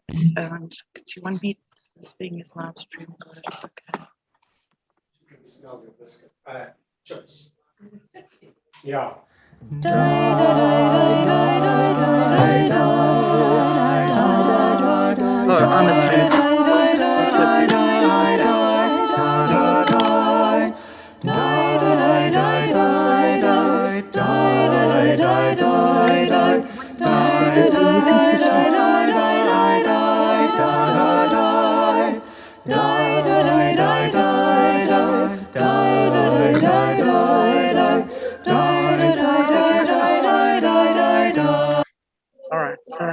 And one beat is being his live stream. Okay. You can smell your biscuit. Chips. Yeah. Oh, I'm a stream. All right, so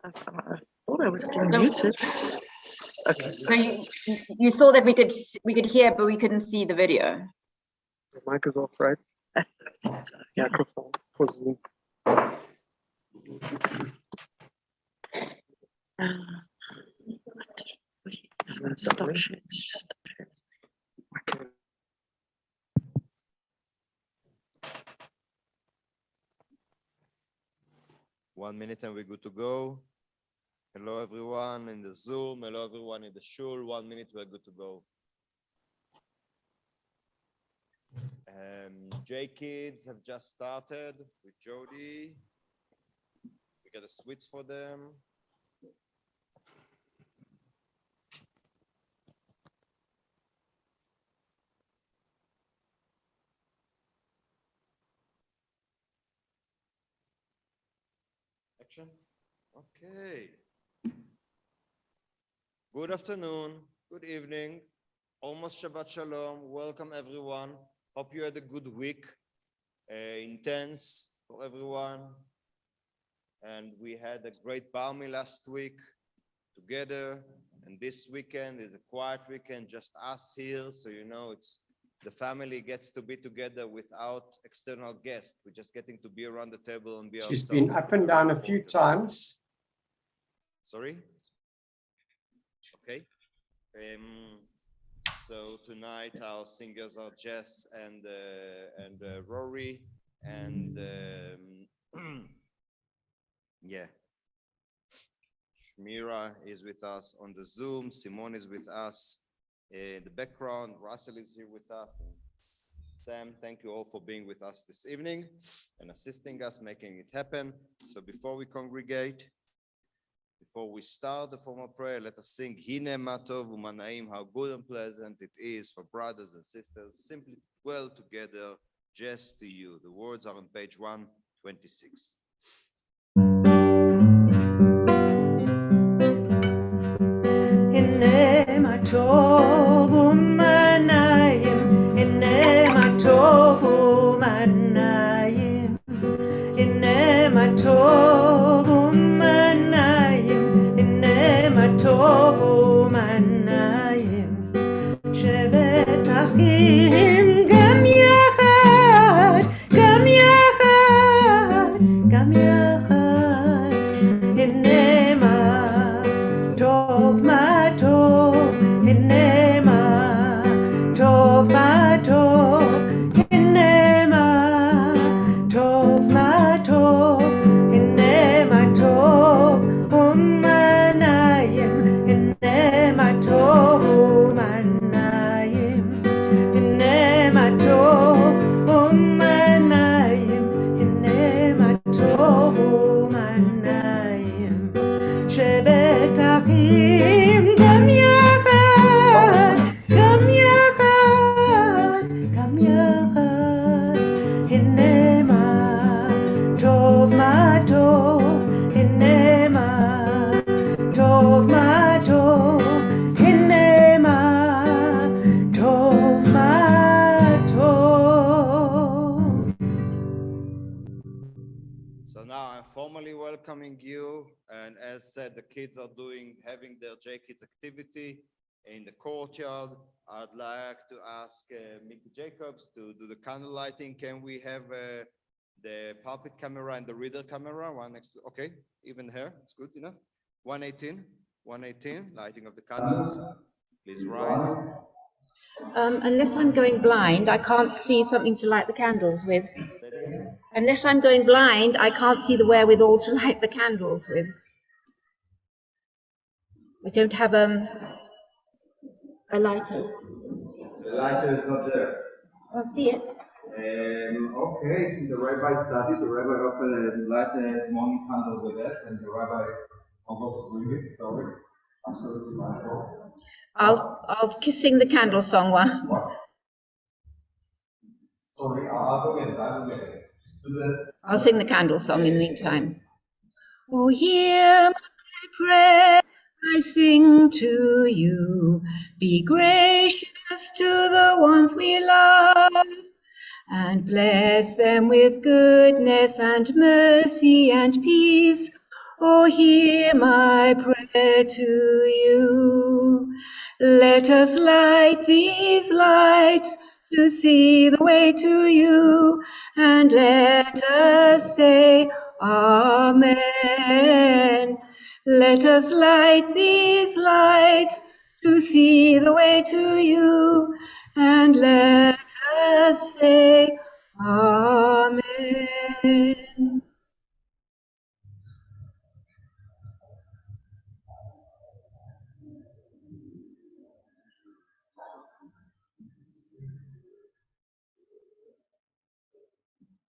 I thought I was still muted. Okay. So you saw that we could hear, but we couldn't see the video. The mic is off, right? So, yeah. Microphone for Zoom. It's going to stop shit. Okay. One minute and we're good to go. Hello everyone in the Zoom. Hello everyone in the shul. 1 minute, we're good to go. J Kids have just started with Jody. We got the sweets for them. Action. Okay. Good afternoon, good evening, almost Shabbat Shalom. Welcome everyone. Hope you had a good week, intense for everyone. And we had a great Bar Mitzvah last week together. And this weekend is a quiet weekend, just us here. So you know, the family gets to be together without external guests. We're just getting to be around the table and be ourselves. She's been up and down a few times. Sorry? Okay. So tonight our singers are Jess and Rory, and yeah, Shmira is with us on the Zoom. Simone is with us in the background. Russell is here with us. And Sam, thank you all for being with us this evening and assisting us, making it happen. So before we congregate, before we start the formal prayer, let us sing Hine Matov Umanaim, how good and pleasant it is for brothers and sisters simply to dwell together just to you. The words are on page 126. Hine Matov Umanaim, Hine Matov Umanaim, Hine Matov Umanaim, Hine Matov Umanaim, Shevet Achim Gam Yachad, Gam Yachad, Gam Yachad, Hine Matov Matov, Hine Matov Matov, Hine Matov Matov, Hine Matov Umanayim, Hine Matov Umanayim, Hine Matov Umanayim, Hine Matov Umanayim, Shevet Achim Gam Yachad, Gam Yachad, Gam Yachad, Hine Matov Matov, Hine Matov Matov, Hine Matov Matov. So now I'm formally welcoming you, and as said, the kids are having their J Kids activity in the courtyard. I'd like to ask Mickey Jacobs to do the candle lighting. Can we have the pulpit camera and the reader camera, one next to, okay, even here, it's good enough. 118, lighting of the candles. Please rise. Unless I'm going blind, I can't see something to light the candles with. Say it again. Unless I'm going blind, I can't see the wherewithal to light the candles with. I don't have a lighter. The lighter is not there. I'll see it. Okay, it's in the rabbi study. The rabbi offered light a morning candle with that, and the rabbi forgot to bring it. Sorry, absolutely my fault. I'll sing the candle song one. What? Sorry, I'll go get it. I'll go get it. Just do this. I'll sing the candle song in the meantime. Oh, hear my prayer, I sing to you. Be gracious to the ones we love, and bless them with goodness and mercy and peace. Oh, hear my prayer to you. Let us light these lights to see the way to you, and let us say Amen. Let us light these lights to see the way to you, and let us say Amen.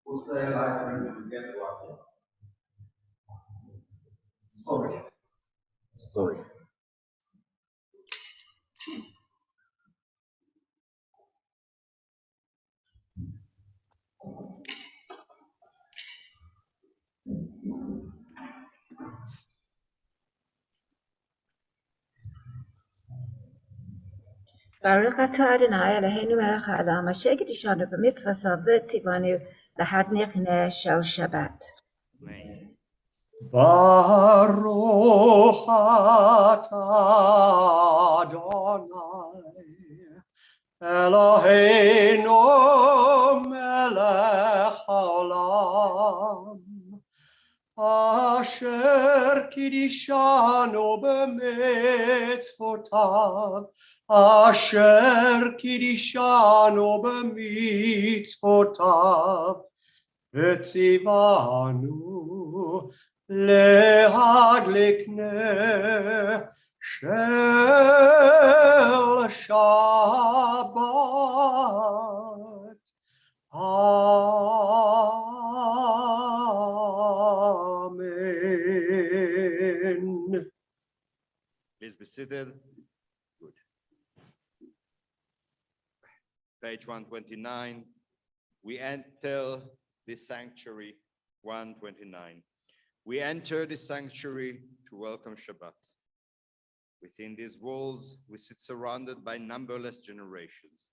We'll say a lighter and we'll get one. Sorry. Sorry. Baruch atah Adonai Eloheinu melech haolam asher kiddushanu b'mitzvosav v'tzivanu lahadnich ner shel Shabbat. Amen. Baruch atah Adonai Eloheinu melech haolam asher kiddushanu b'mitzvotav asher kiddushanu b'mitzvotav v'tzivanu להדליק נר של שבת. Amen. Please be seated. Good. Page 129. We enter the sanctuary. 129. We enter the sanctuary to welcome Shabbat. Within these walls, we sit surrounded by numberless generations.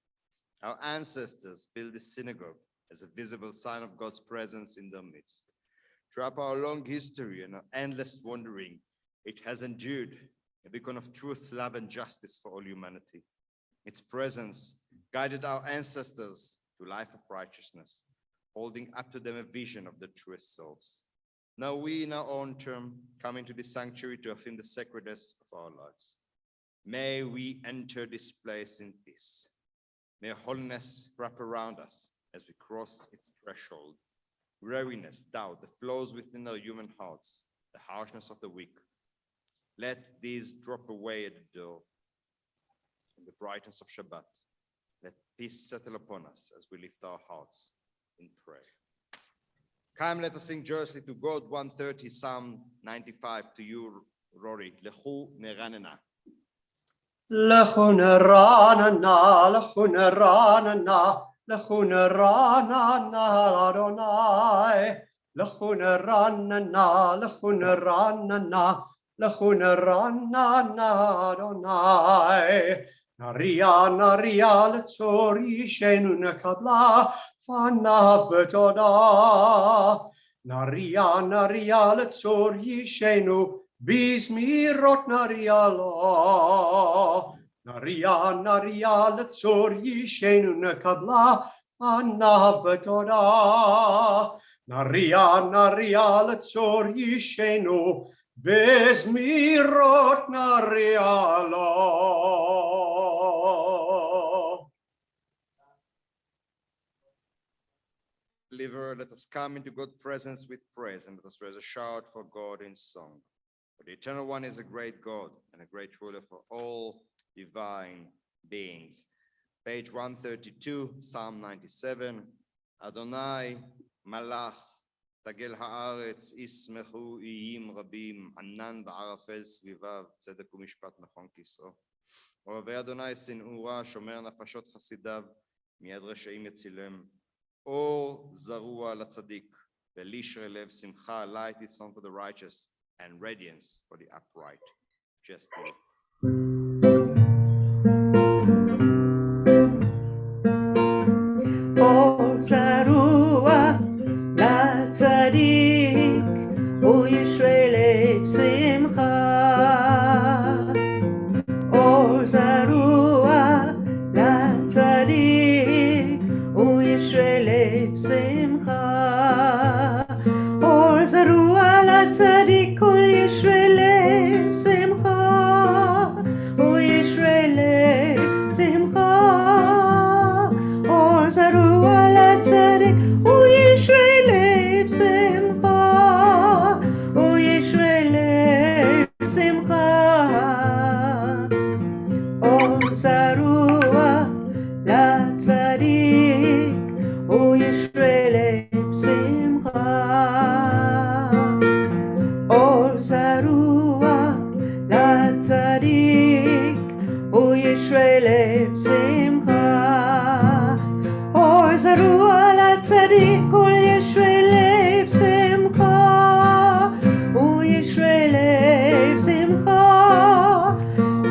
Our ancestors built the synagogue as a visible sign of God's presence in their midst. Throughout our long history and our endless wandering, it has endured a beacon of truth, love, and justice for all humanity. Its presence guided our ancestors to life of righteousness, holding up to them a vision of their truest selves. Now we, in our own term, come into the sanctuary to affirm the sacredness of our lives. May we enter this place in peace. May holiness wrap around us as we cross its threshold. Weariness, doubt that flows within our human hearts, the harshness of the weak. Let these drop away at the door. In the brightness of Shabbat, let peace settle upon us as we lift our hearts in prayer. Come, let us sing joyously to God 130, Psalm 95 to you, Rory. Lechu neranena. Lechu neranena, lechu neranena, lechu neranena Adonai. Lechu neranena, lechu neranena, lechu neranena Adonai. Naria, naria, letzor yishenu nekabla. Fanav betoda, naria naria letzor yishenu, bizmirot naria lo, naria naria letzor yishenu nekabla, fanav betoda, naria naria letzor yishenu, bizmirot naria lo. deliverer, let us come into God's presence with praise, and let us raise a shout for God in song. For the Eternal One is a great God and a great ruler for all divine beings. Page 132, Psalm 97. Adonai Malach תגל הארץ, ישמחו איים רבים, ענן בערפל סביביו, צדק ומשפט נכון כסאו. אוהבי אדוני שנאו רע, שומר נפשות חסידיו, מיד רשעים יצילם. אור זרוע לצדיק, ולישרי לב שמחה, light is on for the righteous, and radiance for the upright. Just do it. אור זרוע לצדיק וישרי לב שמחה. אור זרוע לצדיק וישרי לב שמחה. אור זרוע לצדיק וישרי לב שמחה. וישרי לב שמחה. אור זרוע לצדיק וישרי לב שמחה. וישרי לב שמחה. אור זרוע לצדיק וישרי לב שמחה. אור זרוע לצדיק וישרי לב שמחה. אור זרוע לצדיק וישרי לב שמחה. וישרי לב שמחה.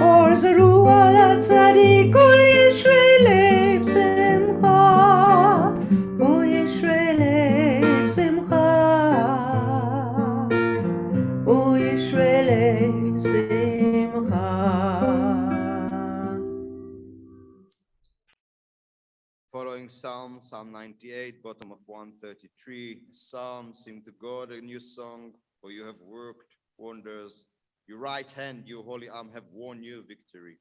אור זרוע לצדיק וישרי לב שמחה. וישרי לב שמחה. וישרי לב שמחה. Following Psalm, Psalm 98, bottom of 133. Psalm, sing to God a new song, for you have worked wonders. Your right hand, your holy arm have won you victory.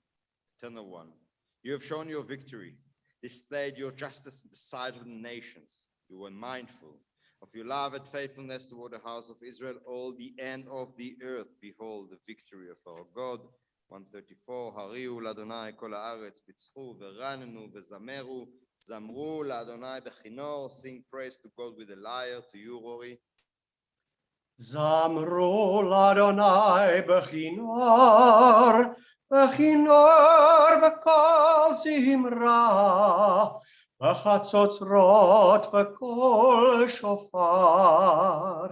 Eternal One, you have shown your victory, displayed your justice in the sight of the nations. You were mindful of your love and faithfulness toward the house of Israel, all the end of the earth. Behold the victory of our God. 134, הריעו לאדוני כל הארץ, פיצחו ורננו וזמרו, זמרו לאדוני בכינור, sing praise to God with a lyre, to you, Rory. זמרו לאדוני בכינור, בכינור בקול זמרה, בחצוצרות וקול שופר,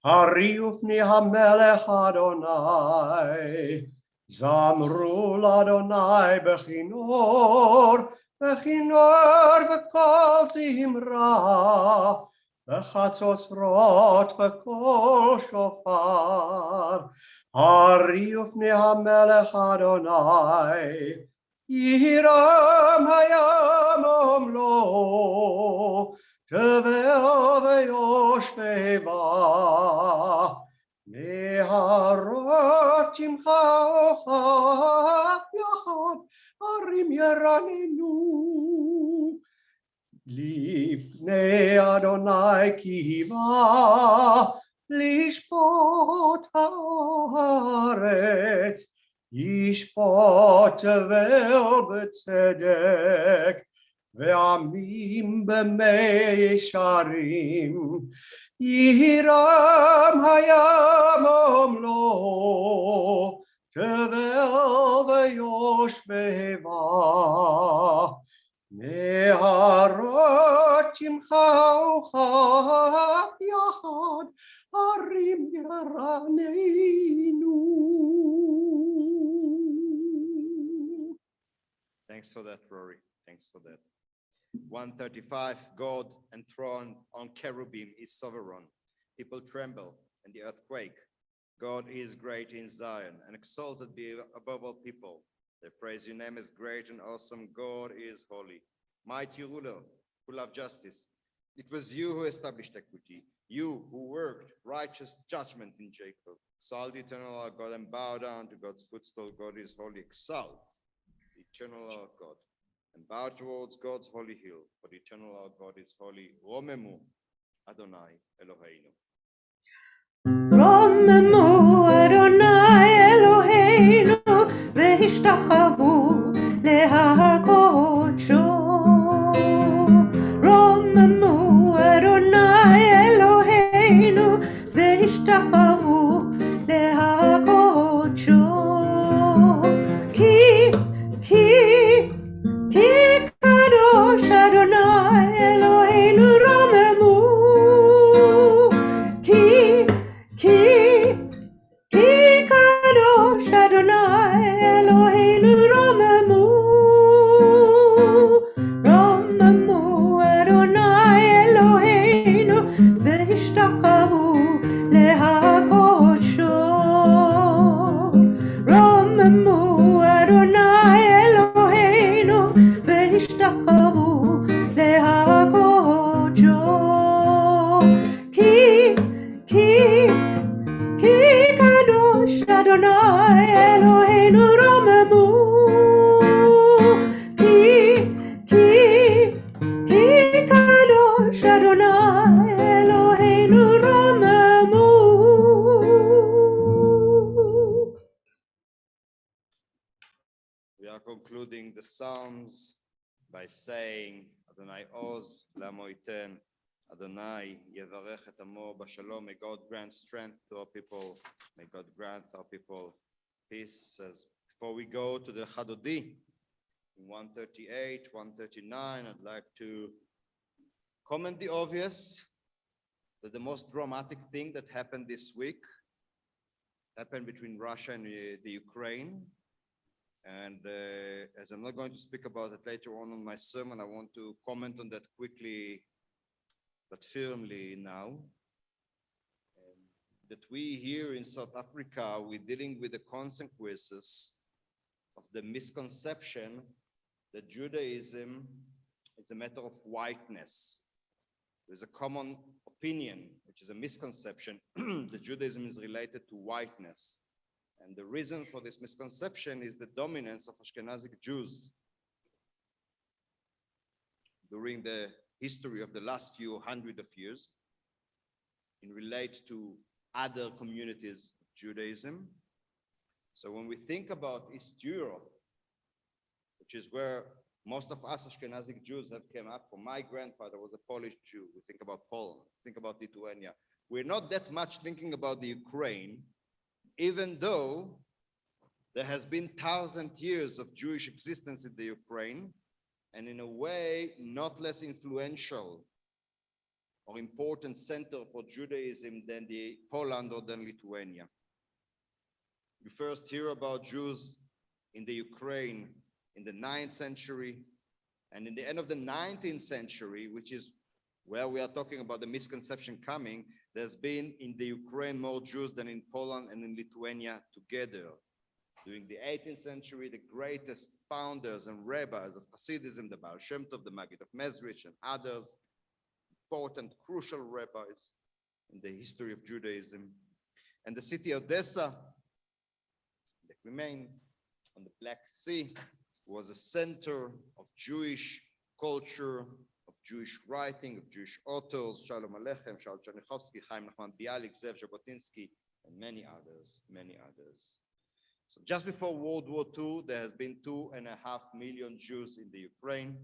הריעו פני המלך אדוני. זמרו לאדוני בכינור, בכינור וקול זמרה, בחצוצרות וקול שופר, הריעו פני המלך אדוני. ירם הים עמלו, תבל ויושביה, נהרות ימחוך יחד, הרים ירננו. לפני אדוני קיווה, לשפוט הארץ, ישפוט תבל בצדק, ועמים במי ישרים. ירם הים עמלו, תבל ויושביה, נהרות ימחוך יחד, הרים ירננו. Thanks for that, Rory. Thanks for that. 135, God enthroned on cherubim is sovereign. People tremble and the earth quake. God is great in Zion and exalted be above all people. They praise your name as great and awesome. God is holy. Mighty ruler who love justice. It was you who established equity. You who worked righteous judgment in Jacob. Exalt the eternal our God and bow down to God's footstool. God is holy. Exalt the eternal our God and bow towards God's holy hill. For the eternal our God is holy. Romemu Adonai Eloheinu. רוממו אדוני אלוהינו והשתחוו להר קודשו. רוממו אדוני אלוהינו והשתחוו להר קודשו. כי קדוש אדוני אלוהינו רוממו. כי קדוש אדוני אלוהינו רוממו. רוממו אדוני אלוהינו והשתחוו להר קודשו. רוממו אדוני אלוהינו והשתחוו להר קודשו. כי קדוש אדוני אלוהינו רוממו. כי קדוש אדוני אלוהינו רוממו. We are concluding the Psalms by saying, Adonai Oz, Lamo Iten, Adonai Yevarech et Amo Bashalom. May God grant strength to our people. May God grant our people peace. As before we go to the Chadodi, in 138, 139, I'd like to comment the obvious, that the most dramatic thing that happened this week happened between Russia and the Ukraine. And as I'm not going to speak about it later on my sermon, I want to comment on that quickly but firmly now. That we here in South Africa, we're dealing with the consequences of the misconception that Judaism is a matter of whiteness. There's a common opinion, which is a misconception, that Judaism is related to whiteness. And the reason for this misconception is the dominance of Ashkenazic Jews during the history of the last few hundred of years in relate to other communities of Judaism. So when we think about East Europe, which is where most of us Ashkenazic Jews have come up from, my grandfather was a Polish Jew. We think about Poland, think about Lithuania. We're not that much thinking about the Ukraine, even though there has been 1,000 years of Jewish existence in the Ukraine, and in a way, not less influential or important center for Judaism than the Poland or than Lithuania. We first hear about Jews in the Ukraine in the 9th century, and in the end of the 19th century, which is where we are talking about the misconception coming, there's been in the Ukraine more Jews than in Poland and in Lithuania together. During the 18th century, the greatest founders and rabbis of Hasidism, the Baal Shem Tov, the Maggid of Mezrich, and others, important, crucial rabbis in the history of Judaism. And the city of Odessa, that remains on the Black Sea, was a center of Jewish culture, of Jewish writing, of Jewish authors, Shalom Aleichem, Shaul Chernichovsky, Chaim Nachman Bialik, Zev Jabotinsky, and many others, many others. So just before World War II, there has been 2.5 million Jews in the Ukraine,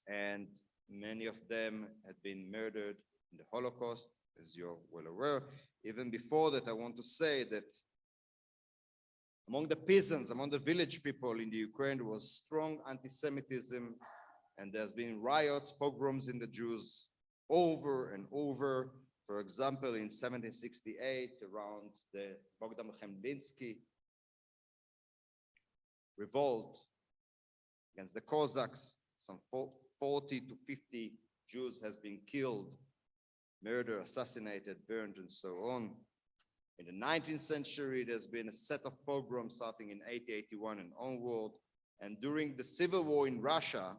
and many of them had been murdered in the Holocaust, as you're well aware. Even before that, I want to say that among the peasants, among the village people in the Ukraine, there was strong anti-Semitism, and there's been riots, pogroms in the Jews over and over. For example, in 1768, around the Bogdan Chmelnytsky revolt against the Cossacks, some 40 to 50 Jews has been killed, murdered, assassinated, burned, and so on. In the 19th century, there's been a set of pogroms starting in 1881 and onward. And during the civil war in Russia,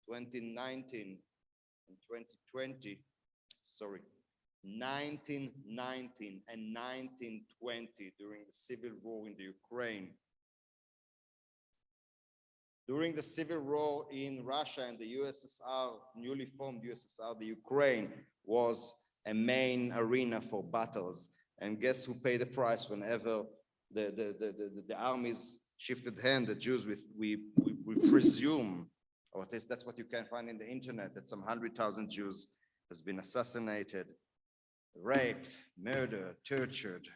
1919 and 1920, and 1920, during the civil war in the Ukraine, During the civil war in Russia and the USSR, newly formed USSR, the Ukraine was a main arena for battles. And guess who paid the price whenever the armies shifted hand? The Jews. We presume, or at least that's what you can find in the internet, that some 100,000 Jews has been assassinated, raped, murdered, tortured,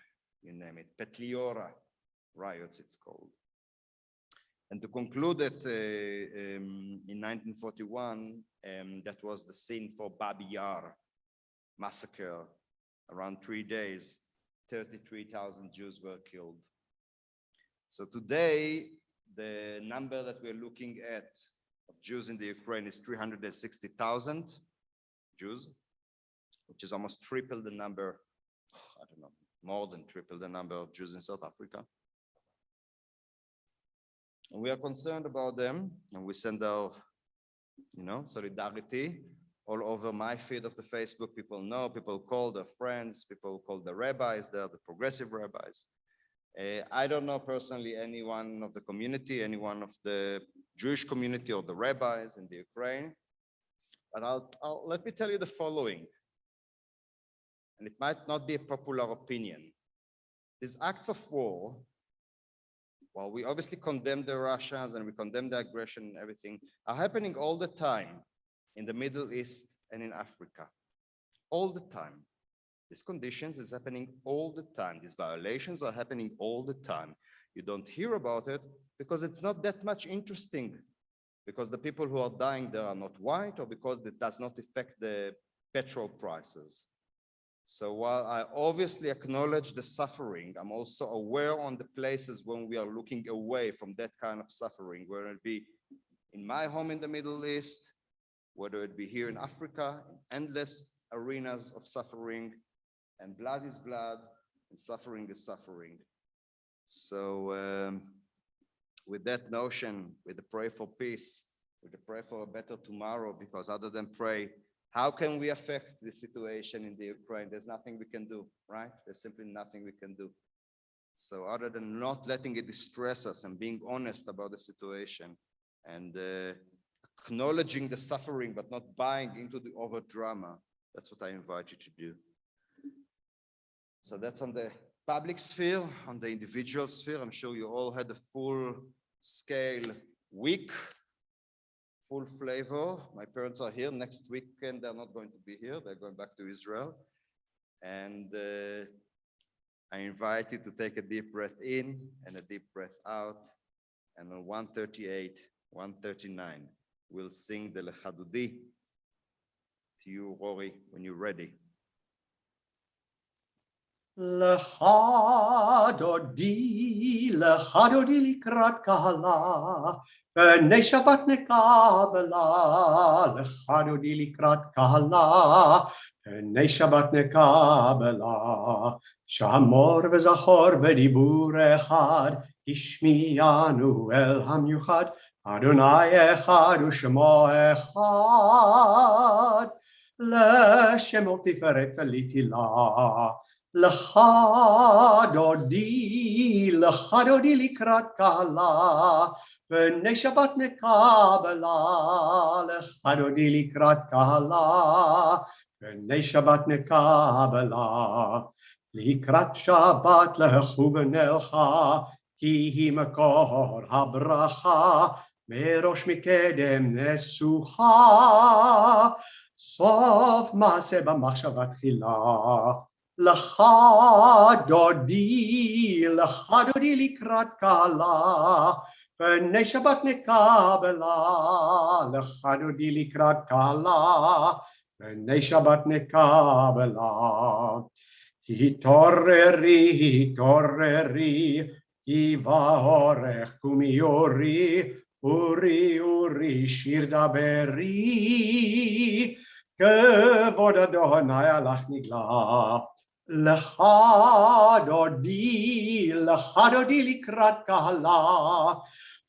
you name it. Petliora riots, it's called. And to conclude that in 1941, that was the scene for Babi Yar massacre. Around 3 days, 33,000 Jews were killed. So today, the number that we're looking at of Jews in the Ukraine is 360,000 Jews, which is almost triple the number, I don't know, more than triple the number of Jews in South Africa. And we are concerned about them, and we send our, solidarity all over my feed of the Facebook. People know, people call their friends, people call the rabbis, they're the progressive rabbis. I don't know personally anyone of the community, anyone of the Jewish community or the rabbis in the Ukraine, but let me tell you the following, and it might not be a popular opinion. These acts of war, while we obviously condemn the Russians and we condemn the aggression and everything, are happening all the time in the Middle East and in Africa. All the time. These conditions is happening all the time. These violations are happening all the time. You don't hear about it because it's not that much interesting, because the people who are dying there are not white, or because it does not affect the petrol prices. So while I obviously acknowledge the suffering, I'm also aware on the places when we are looking away from that kind of suffering, whether it be in my home in the Middle East, whether it be here in Africa, in endless arenas of suffering, and blood is blood, and suffering is suffering. So with that notion, with the prayer for peace, with the prayer for a better tomorrow, because other than pray, how can we affect the situation in the Ukraine? There's nothing we can do, right? There's simply nothing we can do. So other than not letting it distress us and being honest about the situation and acknowledging the suffering, but not buying into the over drama, that's what I invite you to do. So that's on the public sphere. On the individual sphere, I'm sure you all had a full scale week. Full flavor. My parents are here. Next weekend, they're not going to be here. They're going back to Israel. And I invite you to take a deep breath in and a deep breath out. And on 138, 139, we'll sing the Lechadudi to you, Rory, when you're ready. Lecha dodi likrat kahala, b'nei Shabbat nekabela. Lecha dodi likrat kahala, b'nei Shabbat nekabela. Shamor v'zachor b'dibur echad, ishmianu el hamyuchad, Adonai echad u'shemo echad. L'shemot tiferet v'litila. Lecha dodi likrat kahala, b'nei Shabbat nekabela. Lecha dodi likrat kahala, b'nei Shabbat nekabela. Likrat Shabbat lechu v'nelcha, ki hi makor habracha, merosh mikedem nesucha, sof maaseh b'machshava tchila. Lecha dodi likrat kahala, b'nei Shabbat nekabela. Lecha dodi likrat kahala, b'nei Shabbat nekabela. Hitoreri, ki va'orech kumiori, uri shir daberi, kevod Adonai alach nigla. Lecha dodi likrat kahala,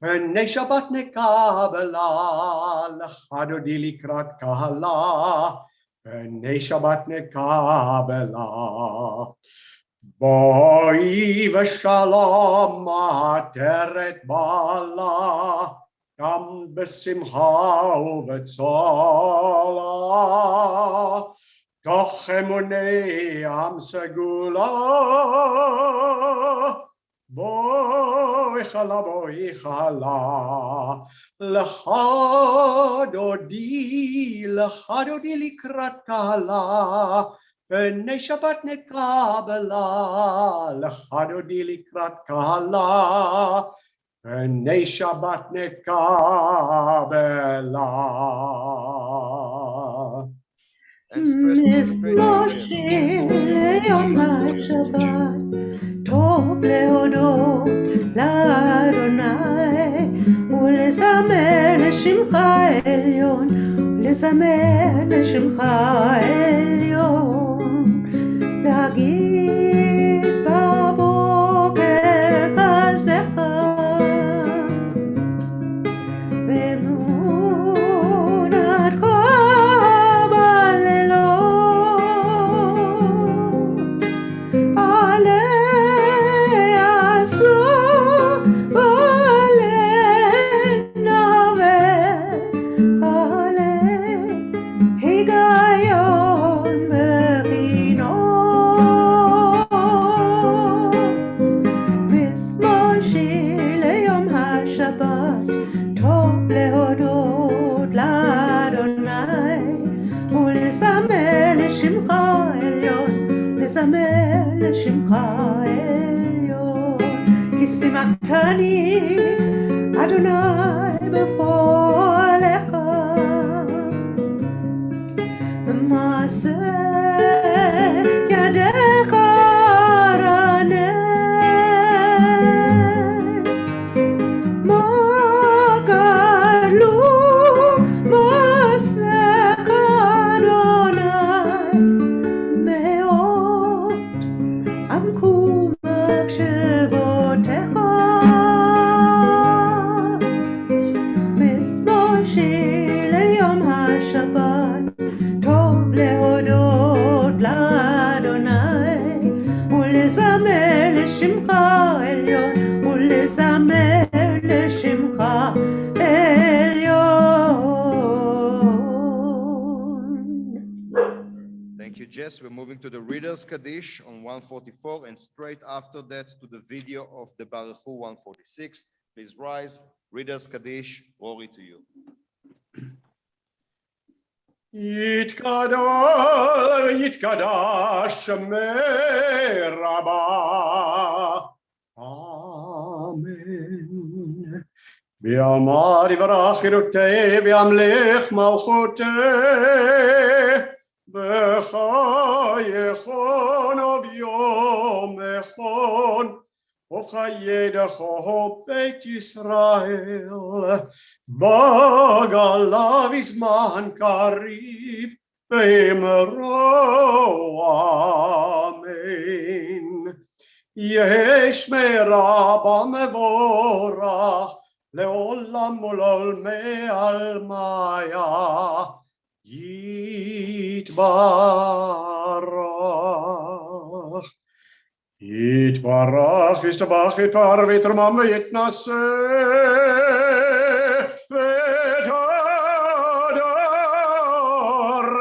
b'nei Shabbat nekabela. Lecha dodi likrat kahala, b'nei Shabbat nekabela. Boi v'shalom ateret bala, גם בשמחה ובצולה, תוך אמוני עם סגולה, בואי חלה, בואי חלה, לך דודי לקראת קהלה, פני שבת נקבלה, לך דודי לקראת קהלה, פני שבת נקבלה. And stress the משה ליום השבת, טוב להודות לאדוני, ולזמר לשמך העליון, ולזמר לשמך העליון, להגיד בבוקר חסדך, באמונתך לזמר לשמך העליון, כי שימחתני אדוני בפועלך, במעשה ידיך רענן, מה גדלו מעשיך אדוני, עמקו מחשבותיך, מזמור שיר ליום השבת, טוב להודות לאדוני, ולזמר לשמך העליון, ולזמר לשמך Thank you, Jess. We're moving to the Reader's Kaddish on 144, and straight after that to the video of the Baruch Hu 146. Please rise. Reader's Kaddish, glory to you. יתגדל ויתקדש שמי רבה, אמן. ביאמר יברך חירותי וימלך מלכותי, בחייכון וביומכון ובחייך בית ישראל, בגלה בזמן קריב באמרו אמן. יש מרבה מבורך לעולם ולעולמי עלמיה, יתברך. יתברך וישתבח ויתפאר ויתרומם ויתנשא ויתהדר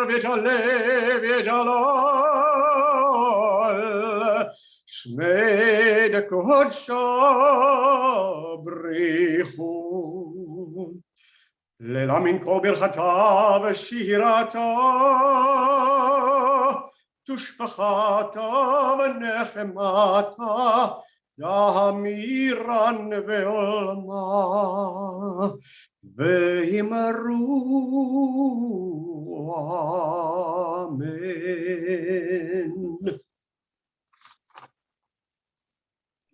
ויתעלה ויתהלל, שמי דקודשא בריחו. לילה מן כל ברכתה ושירתה, תושבחתה ונחמתה, יאמירן ועולמה, ואמרו אמן.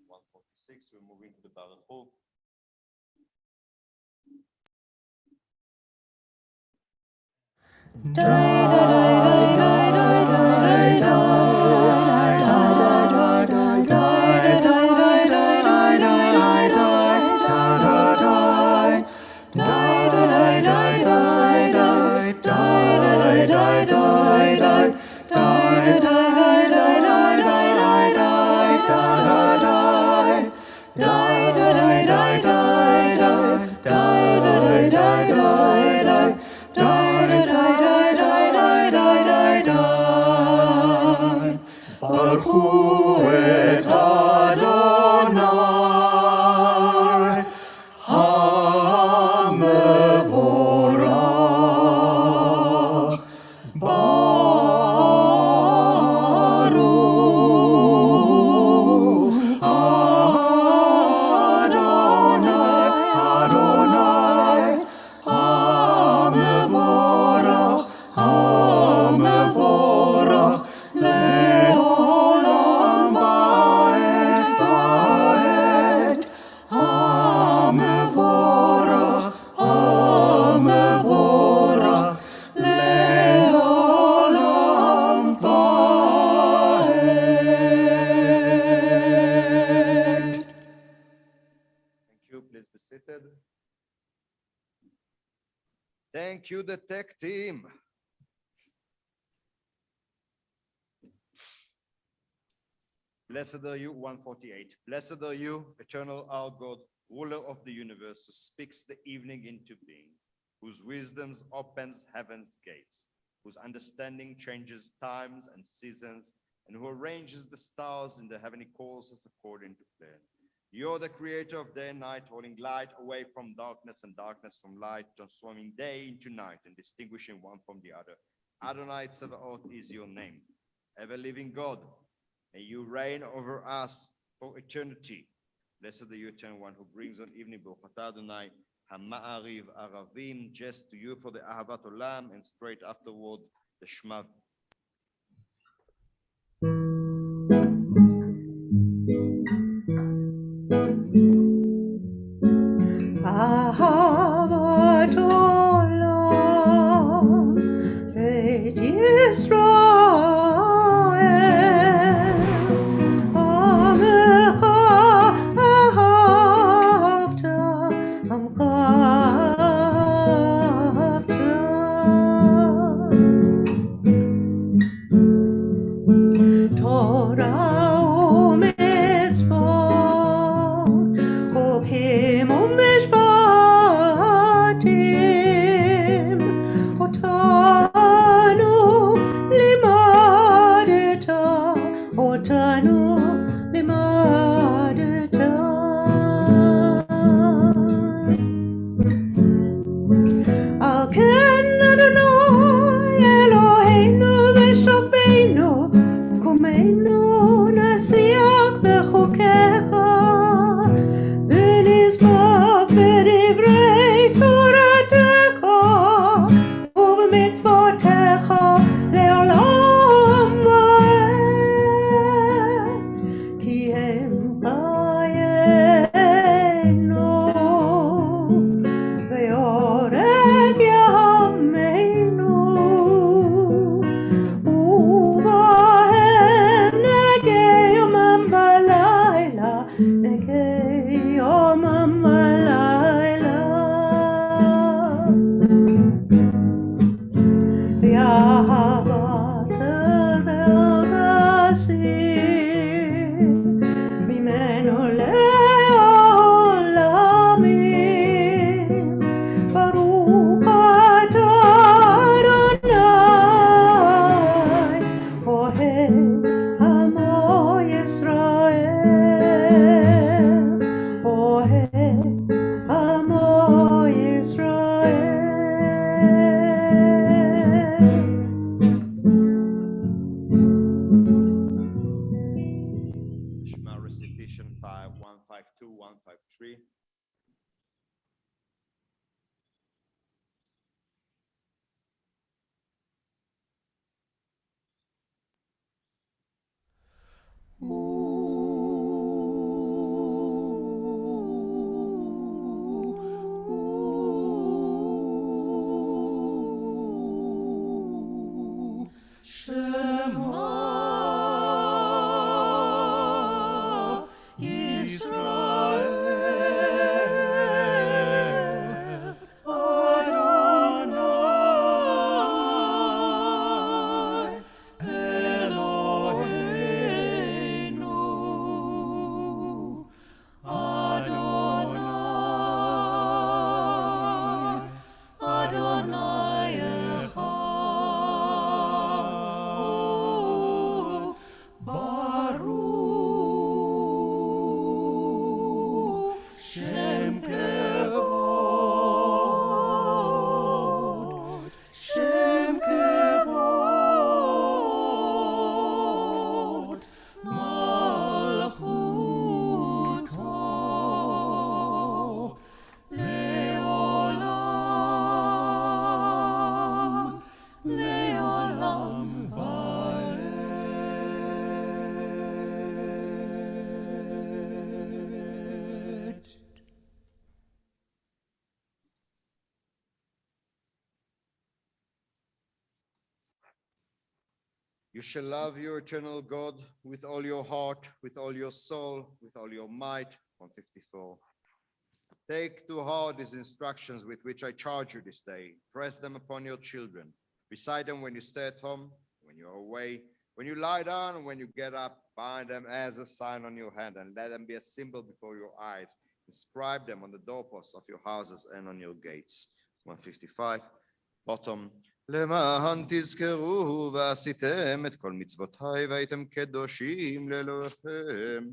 146, we're moving to the Baruch Hu. Die, את אדוני המבורך. ברוך אדוני, אדוני המבורך, המבורך לעולם ועד ועד. המבורך, המבורך לעולם ועד. Thank you. Please be seated. Thank you, the tech team. Blessed are you, 148. Blessed are you, eternal our God, ruler of the universe, who speaks the evening into being, whose wisdom opens heaven's gates, whose understanding changes times and seasons, and who arranges the stars in the heavenly courses according to plan. You're the creator of day and night, holding light away from darkness and darkness from light, transforming day into night and distinguishing one from the other. Adonai Tzevaot is your name. Ever-living God, may you reign over us for eternity. Blessed are you, eternal one, who brings on evening Baruch atah Adonai Hama'ariv Aravim, just to you for the Ahavat Olam, and straight afterward the Shema. אהבת עולם, בית ישראל, עמך אהבת, עמך אהבת. תורה ומצוות, חוקים ומשפטים, אותנו לימדת, אותנו לימדת. על כן אדוני אלוהינו ושוכבנו, קומנו נשיח בחוקיך, ונזבח בדברי תורתך ובמצוותיך לעולם ועד, כי הם חיינו ויורק ימינו, ובהם נגי יומם ולילה, נגי יומם ולילה. ואהבת אל תסיר ממנו לעולמים. ברוך אתה אדוני, אוהב עמו ישראל, אוהב עמו ישראל. Shema recitation 152, 153. Shema Yisrael, Adonai Eloheinu. You shall love your eternal God with all your heart, with all your soul, with all your might. 154. Take to heart these instructions with which I charge you this day. Press them upon your children. Recite them when you stay at home, when you are away, when you lie down, and when you get up. Bind them as a sign on your hand, and let them be a symbol before your eyes. Inscribe them on the doorposts of your houses and on your gates. 155. Bottom. למען תזכרו ועשיתם את כל מצוותיי והייתם קדושים לאלוהיכם.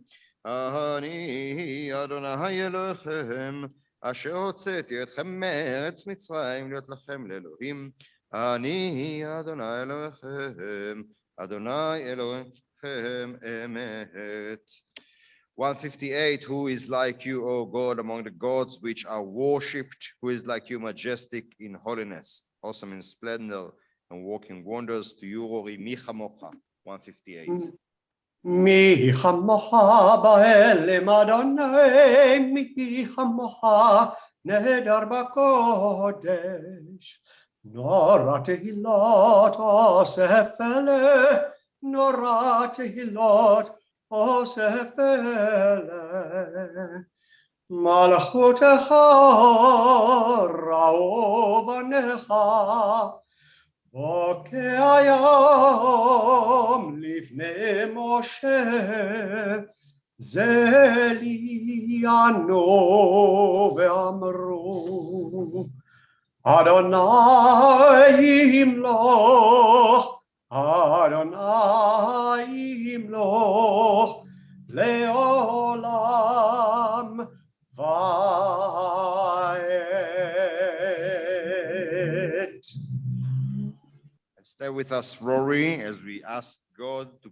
אני אדוני אלוהיכם אשר הוצאתי אתכם מארץ מצרים להיות לכם לאלוהים. אני אדוני אלוהיכם, אדוני אלוהיכם אמת. 158, who is like you, O God, among the gods which are worshipped, who is like you, majestic in holiness, awesome in splendor, and working wonders to you, Rory, mi chamocha. 158. מי כמוך באלם אדוני, מי כמוך נהדר בקודש. נורא תהילות אוסף אלה, נורא תהילות אוסף אלה. מלכותך ראו בניך, בוקע יום לפני משה, זה לי ענו ואמרו, אדוני ימלוך, אדוני ימלוך, לעולם ועד. Stay with us, Rory, as we ask God to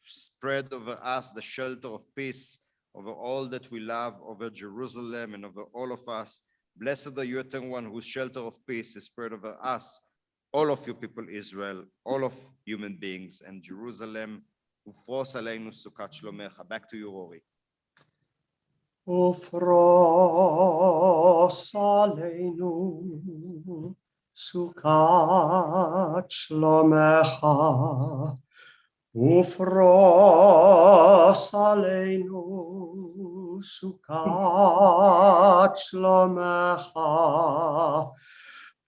spread over us the shelter of peace, over all that we love, over Jerusalem and over all of us. Blessed are you, Eternal One, whose shelter of peace is spread over us, all of you people Israel, all of human beings, and Jerusalem. ופרוס עלינו סוכת שלומך. Back to you, Rory. ופרוס עלינו סוכת שלומך, ופרוס עלינו סוכת שלומך,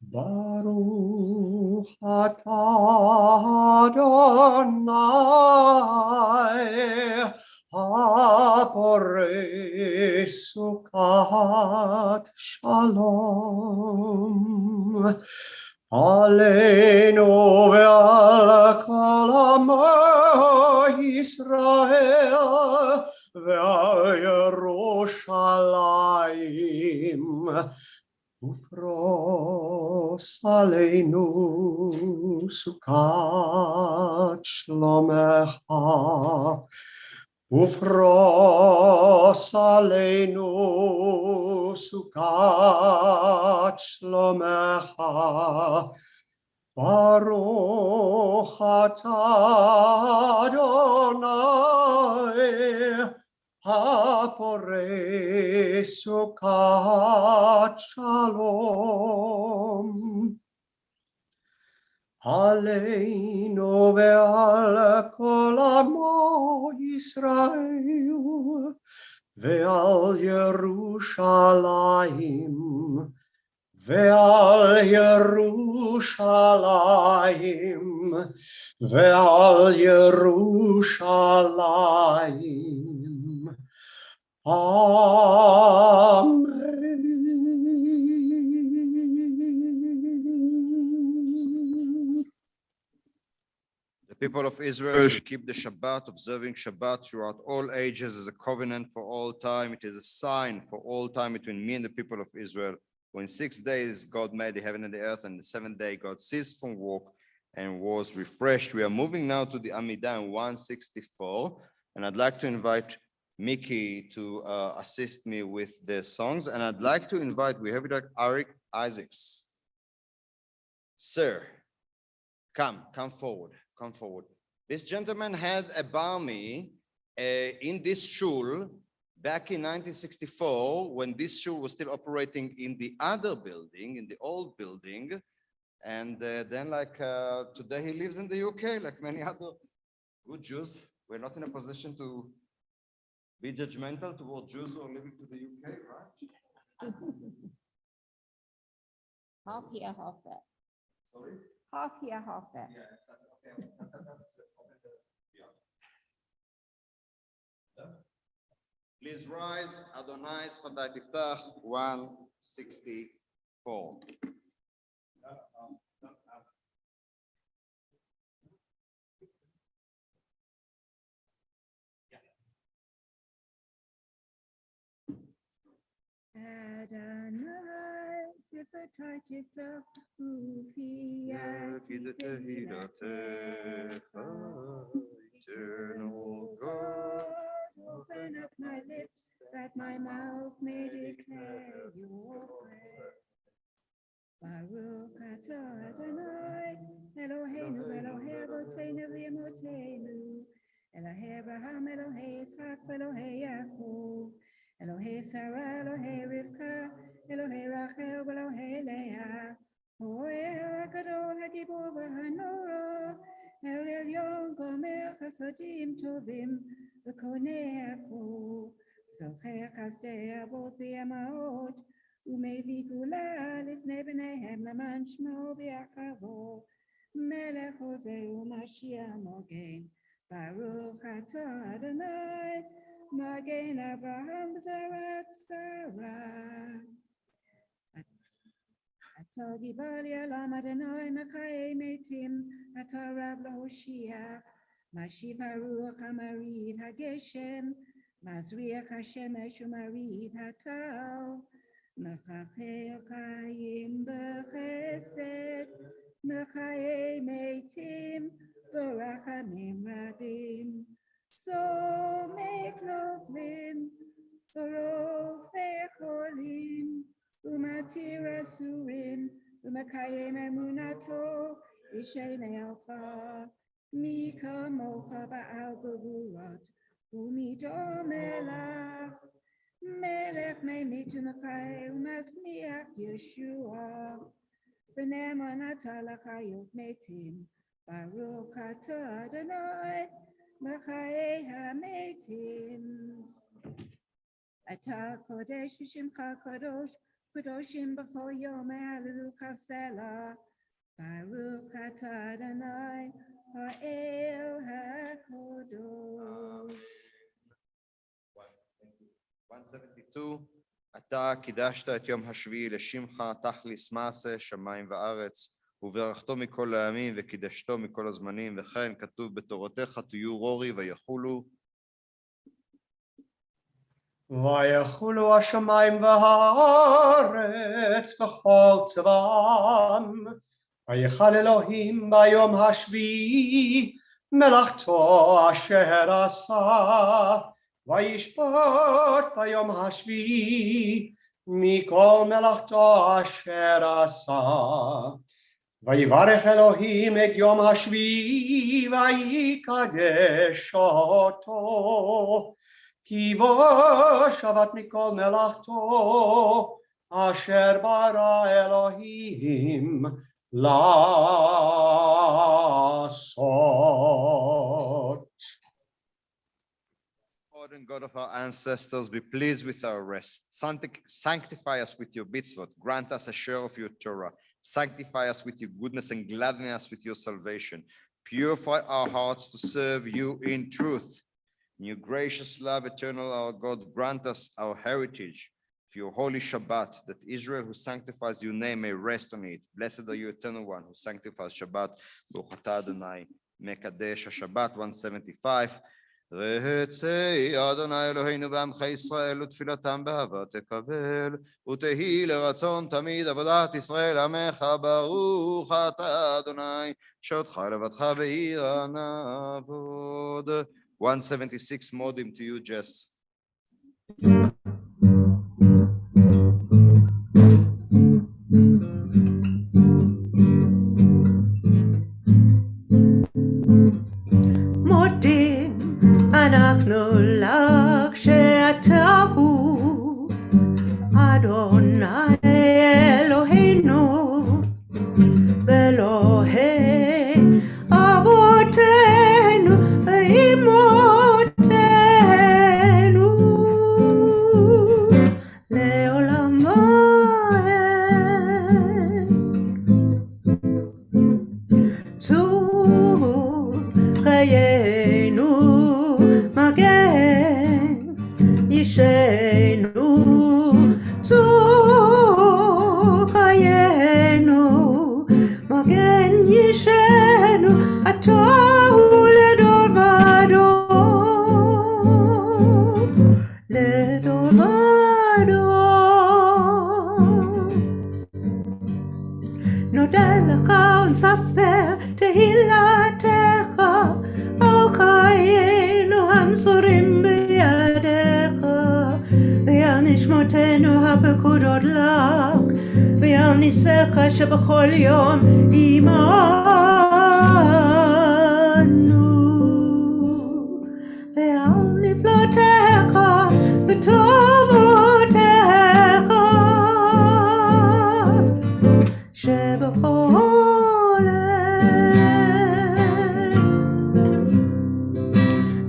ברוך אתה אדוני הפורש סוכת שלום עלינו ועל כל עמו ישראל ועל ירושלים ופרוס עלינו סוכת שלומך ופרוס עלינו סוכת שלומך ברוך אתה אדוני הפורש סוכת שלום עלינו ועל כל עמו ישראל ועל ירושלים ועל ירושלים ועל ירושלים אמן. The people of Israel should keep the Shabbat, observing Shabbat throughout all ages as a covenant for all time. It is a sign for all time between me and the people of Israel. For in 6 days God made the heaven and the earth, and the seventh day God ceased from work and was refreshed. We are moving now to the Amidah in 164, and I'd like to invite Mickey to assist me with the songs, and I'd like to invite, we have it at Arik Isaacs. Sir, come forward. Come forward. This gentleman had a barmi in this shul back in 1964 when this shul was still operating in the other building, in the old building. And then today he lives in the UK like many other good Jews. We're not in a position to be judgmental toward Jews who are living to the UK, right? Half here, half there. Sorry? Half here, half there. Yeah, exactly. Okay. Yeah. Please rise. Adonai Sfatai Tiftach 164. Adonai Sfatai Tiftach Ufi Eternal God. Open up my lips that my mouth may declare your praise. Baruch atah Adonai Eloheinu Elohei Avotenu v'Imotenu Elohei Abraham Elohei Yitzchak Elohei Yaakov Elohei Sarah Elohei Rivka Elohei Rachel Elohei Leah Hoel HaGadol HaGibor v'Hanora El Elyon Gomer Chasadim Tovim V'Konei Hakol Zocher Chasdei Avot v'Yamaot ומביא גאולה לפני בניהם למען שמו ויחרבו מלך עוזר ומשיח מגן ברוך אתה אדוני מגן אברהם בזרע שרה אתה גיבור לי עולם אדוני מחיי מתים אתה רב להושיע משיב הרוח המרעיד הגשם מזריח השמש ומרעיד הטל מחכה חיים בחסד, מחיי מתים ברחמים רבים. סומק נופלים, רופא חולים, ומתיר אסורים, ומקיים אמונתו, איש אין אלפא. מי כמוך בעל גבורות, ומי דומה לך. מלך ממית ומחיה ומצמיח ישועה, ונאמן אתה לחיות מתים, ברוך אתה אדוני מחיי המתים. אתה קודש ושמך קדוש, קדושים בכל יום מהללוך סלה, ברוך אתה אדוני האל הקדוש. 172, אתה קידשת את יום השביעי לשמך, תכליס מעשה שמיים וארץ, וברכתו מכל העמים וקידשתו מכל הזמנים, וכן כתוב בתורתך תהיו רורי ויחולו. ויחולו השמיים והארץ וכל צבאם, ויחל אלוהים ביום השביעי מלאכתו אשר עשה. וישפוט ביום השביעי מכל מלאכתו אשר עשה. ויברך אלוהים את יום השביעי ויקדש אותו, כי בו שבת מכל מלאכתו אשר ברא אלוהים לעשות. Lord and God of our ancestors, be pleased with our rest. Sanctify us with your mitzvot. Grant us a share of your Torah. Sanctify us with your goodness and gladden us with your salvation. Purify our hearts to serve you in truth. In your gracious love, eternal our God, grant us our heritage for your holy Shabbat, that Israel who sanctifies your name may rest on it. Blessed are you, eternal one, who sanctifies Shabbat. Baruch atah Adonai Mekadesh Shabbat 175. רצי אדוני אלוהינו בעמך ישראל ותפילתם באהבה תקבל ותהי לרצון תמיד עבודת ישראל עמך ברוך אתה אדוני שאותך לבדך בעיר נעבוד. 176 modim to you, Jess. אנחנו לך שאתה הוא אדוני אלוהינו ואלוהי אבותינו נשמותינו הפקודות לך, ועל ניסיך שבכל יום עמנו, ועל נפלותיך וטובותיך שבכל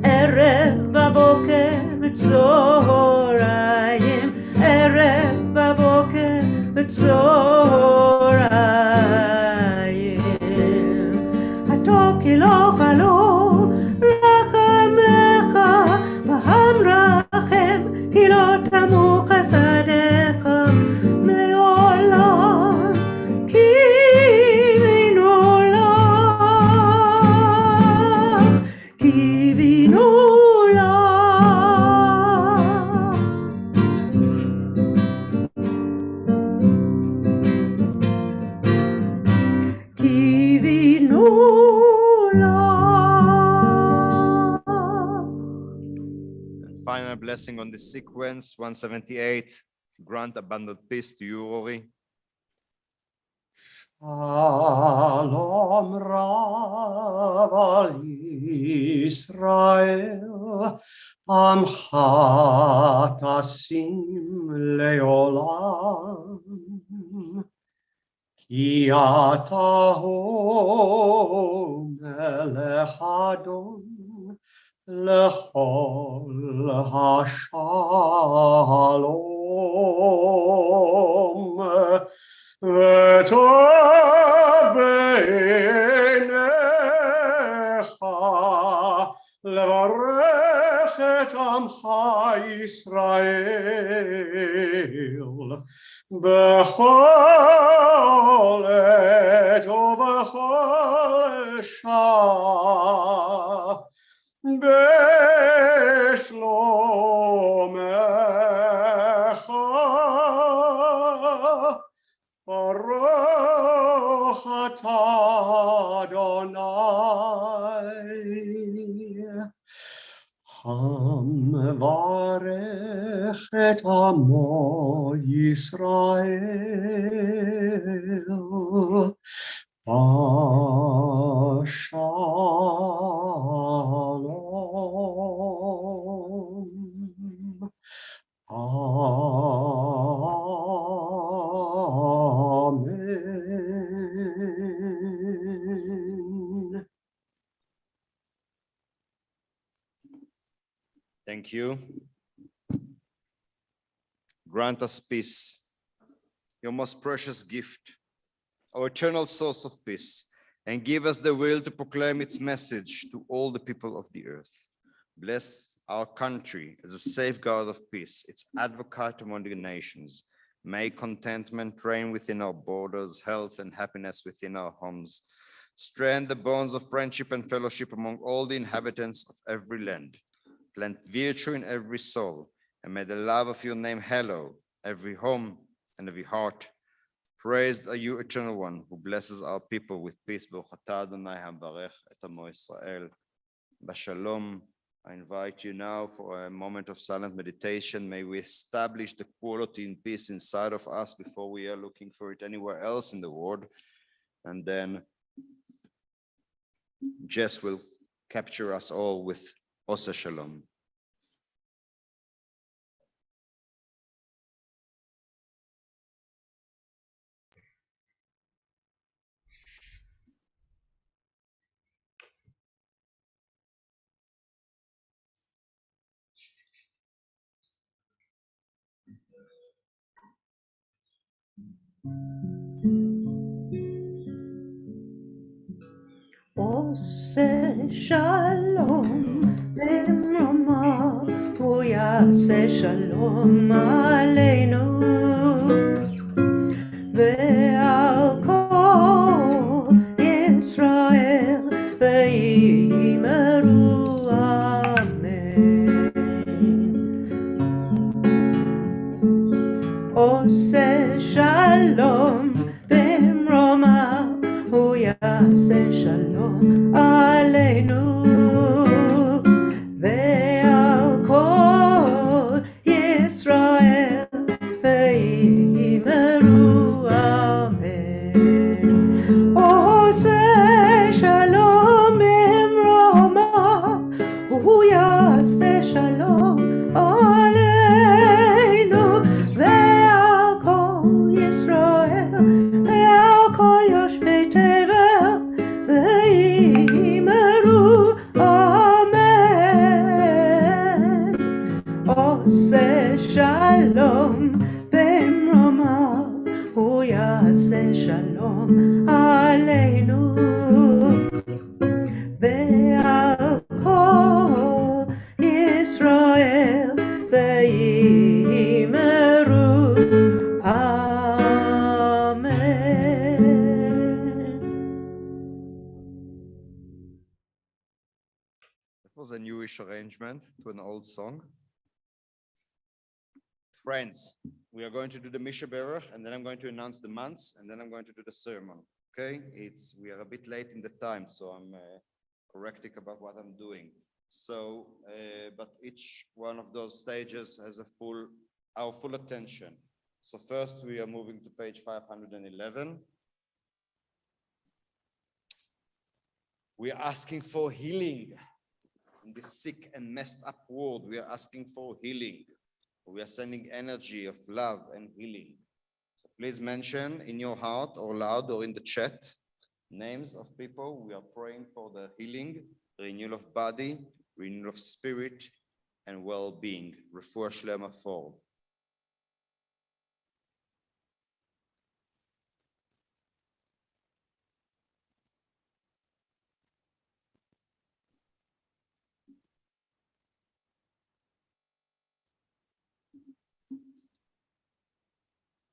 ערב בבוקר וצהריים, ערב בבוקר וצהריים, הטוב כי לא חלו רחמך, והמרחם כי לא תמו חסדיך מעולם, קיווינו לך, קיווינו Final blessing on the sequence, 178. Grant abundant peace to you, Rory. Shalom Rav al Yisrael, Amcha tasim leolam, ki atahu melech Adon lechol hashalom, v'tov b'einecha levarech et amcha Yisrael b'chol et u'b'chol shah b'shlomecha baruch atah Adonai hamevarech et amo Yisrael Shalom. Amen. Thank you. Grant us peace, your most precious gift, our eternal source of peace, and give us the will to proclaim its message to all the people of the earth. Bless our country as a safeguard of peace, its advocate among the nations. May contentment reign within our borders, health and happiness within our homes. Strengthen the bonds of friendship and fellowship among all the inhabitants of every land. Plant virtue in every soul, and may the love of your name hallow every home and every heart. Praised are you, Eternal One, who blesses our people with peace. Baruch atah Adonai habarech et amo Yisrael b'shalom. I invite you now for a moment of silent meditation. May we establish the quality in peace inside of us before we are looking for it anywhere else in the world. And then Jess will capture us all with Osa Shalom. עושה שלום במרומיו, הוא יעשה שלום עלינו ועל כל ישראל ויאמרו אמן. עושה שלום במרומיו, הוא יעשה שלום עלינו ועל כל ישראל עושה שלום במרומיו, הוא יעשה שלום עלינו ועל כל ישראל ויאמרו אמן. It was a newish arrangement to an old song. Friends, we are going to do the Misha Berach, and then I'm going to announce the months, and then I'm going to do the sermon. Okay? We are a bit late in the time, so I'm correcting about what I'm doing. So, but each one of those stages has our full attention. So first we are moving to page 511. We are asking for healing. In this sick and messed up world, we are asking for healing. We are sending energy of love and healing. So please mention in your heart or loud or in the chat names of people we are praying for the healing, renewal of body, renewal of spirit, and well-being. Refuah Shlema for.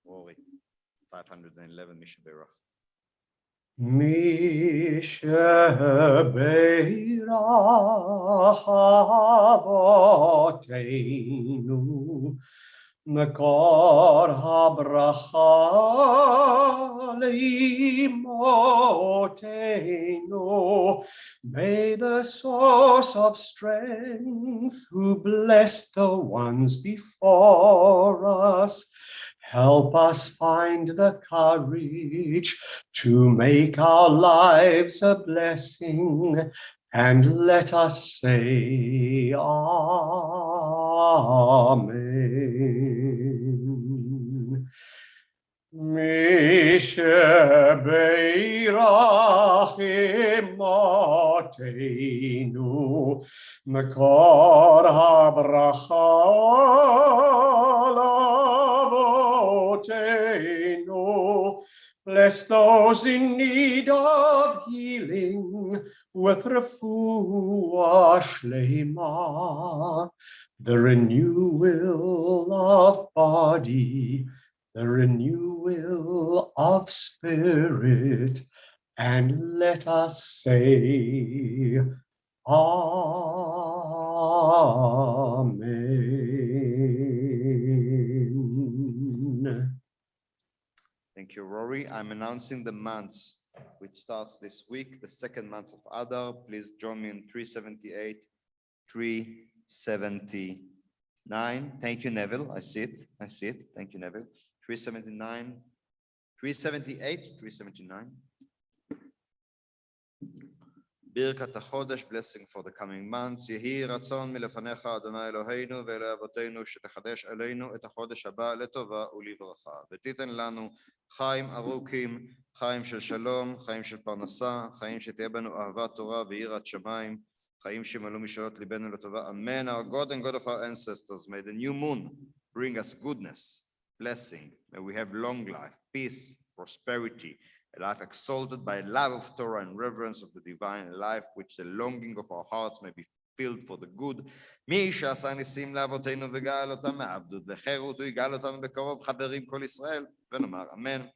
Rory, 511 Misha Berach. Misha Beirach Avotenu Makor HaBracha Leimotenu. May the source of strength, who blessed the ones before us, help us find the courage to make our lives a blessing, and let us say Amen. Misha Beirach Imotenu Makor HaBracha Lavotenu. Bless those in need of healing with refuah shlema, the renewal of body, the renewal of spirit, and let us say Amen. Thank you, Rory. I'm announcing the months, which starts this week, the second month of Adar. Please join me in 378, 379. Thank you, Neville. I see it. Thank you, Neville. 379, 378, 379. Birkat HaChodesh, blessing for the coming months. Yehi ratzon milefanecha Adonai Eloheinu ve'eloi avotenu shetechadesh aleinu et hachodesh haba letova u'livracha. V'titen lanu chaim arukim, chaim shel shalom, chaim shel parnasa, chaim sheteh banu ahavat Torah ve'irat shamayim, chaim shemalu mishalot libenu letova. Amen. Our God and God of our ancestors, may the new moon bring us goodness, blessing. May we have long life, peace, prosperity, a life exalted by love of Torah and reverence of the divine, a life which the longing of our hearts may be filled for the good. מי שעשה ניסים לאבותינו וגאל אותם מעבדות וחירות, הוא יגאל אותנו בקרוב, חברים כל ישראל, ונאמר אמן.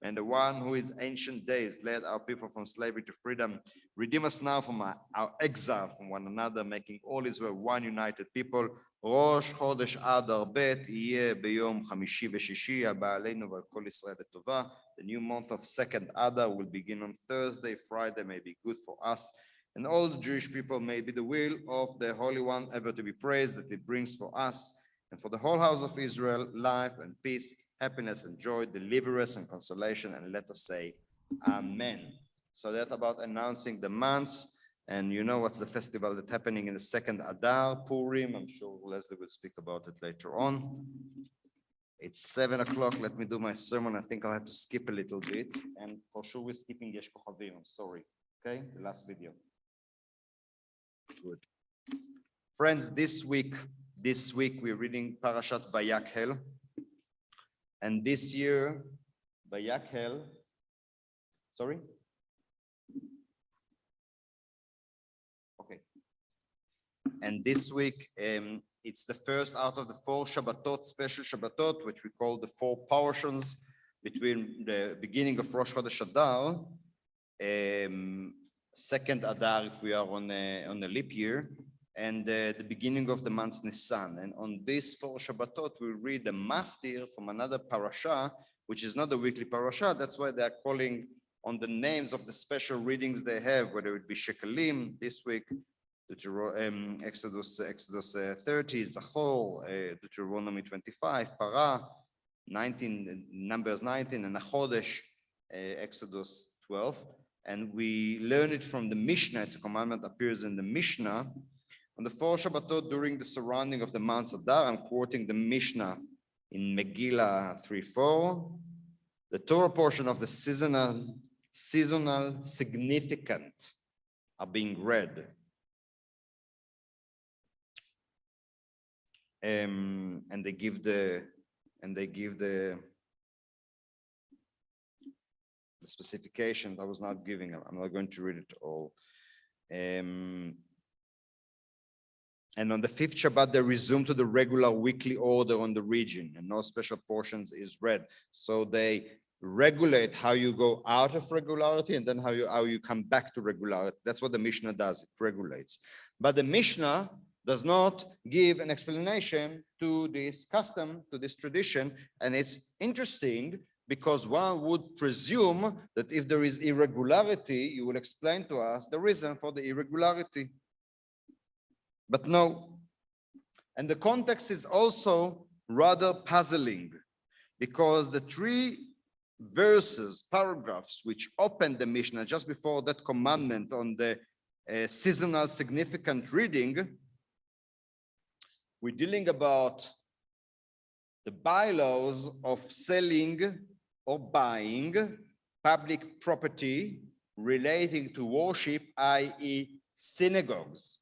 And the one who is ancient days led our people from slavery to freedom, redeem us now from our exile from one another, making all Israel one united people. ראש חודש אדר ב' יהיה ביום חמישי ושישי, הבא עלינו ועל כל ישראל לטובה. The new month of second Adar will begin on Thursday. Friday may be good for us, and all the Jewish people may be the will of the Holy One ever to be praised, that it brings for us and for the whole house of Israel life and peace, happiness and joy, deliverance and consolation, and let us say Amen. So that's about announcing the months, and you know what's the festival that's happening in the second Adar, Purim. I'm sure Leslie will speak about it later on. It's 7 o'clock. Let me do my sermon. I think I'll have to skip a little bit, and for sure we're skipping Yesh Kochavim. I'm sorry. Okay, the last video. Good. Friends, this week This week we're reading Parashat Vayakhel. And this year, Vayakhel, sorry? Okay. And this week, it's the first out of the 4 Shabbatot, special Shabbatot, which we call the 4 portions between the beginning of Rosh Chodesh Adar, second Adar if we are on a leap year, and the beginning of the month Nisan. And on these 4 Shabbatot, we read the Maftir from another parasha, which is not a weekly parasha. That's why they are calling on the names of the special readings they have, whether it be Shekalim this week, Exodus 30, Zachor, Deuteronomy 25, Parah 19, Numbers 19, and Chodesh, Exodus 12. And we learn it from the Mishnah. It's a commandment that appears in the Mishnah. On the 4 Shabbatot during the surrounding of the Mount Adar, I'm quoting the Mishnah in Megillah 3:4. The Torah portion of the seasonal significant are being read. And they give the specification. I was not giving them. I'm not going to read it all. And on the 5th Shabbat, they resume to the regular weekly order on the region, and no special portions is read. So they regulate how you go out of regularity and then how you come back to regularity. That's what the Mishnah does. It regulates. But the Mishnah does not give an explanation to this custom, to this tradition. And it's interesting because one would presume that if there is irregularity, you will explain to us the reason for the irregularity. But no. And the context is also rather puzzling because the 3 verses, paragraphs, which open the Mishnah just before that commandment on the seasonal significant reading, we're dealing about the bylaws of selling or buying public property relating to worship, i.e. synagogues.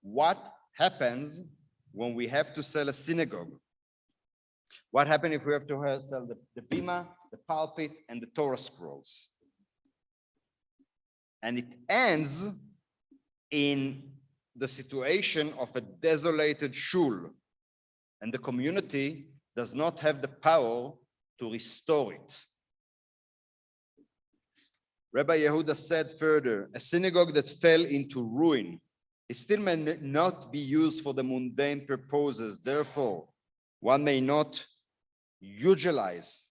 What happens when we have to sell a synagogue? What happens if we have to sell the bima, the pulpit, and the Torah scrolls? And it ends in the situation of a desolated shul, and the community does not have the power to restore it. Rabbi Yehuda said further, a synagogue that fell into ruin, it still may not be used for the mundane purposes. Therefore, one may not eulogize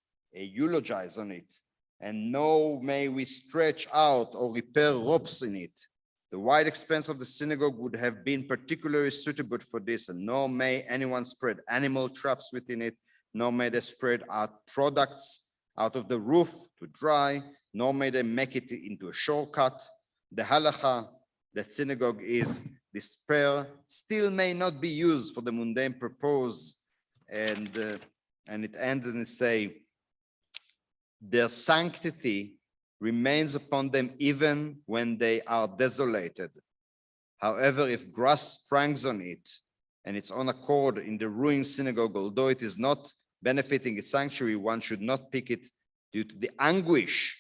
on it, and nor may we stretch out or repair ropes in it. The wide expanse of the synagogue would have been particularly suitable for this, and nor may anyone spread animal traps within it, nor may they spread out products out of the roof to dry, nor may they make it into a shortcut. The halacha that synagogue is despair still may not be used for the mundane purpose, and it ends and say, their sanctity remains upon them even when they are desolated. However, if grass springs on it and its own accord in the ruined synagogue, although it is not benefiting its sanctuary, one should not pick it due to the anguish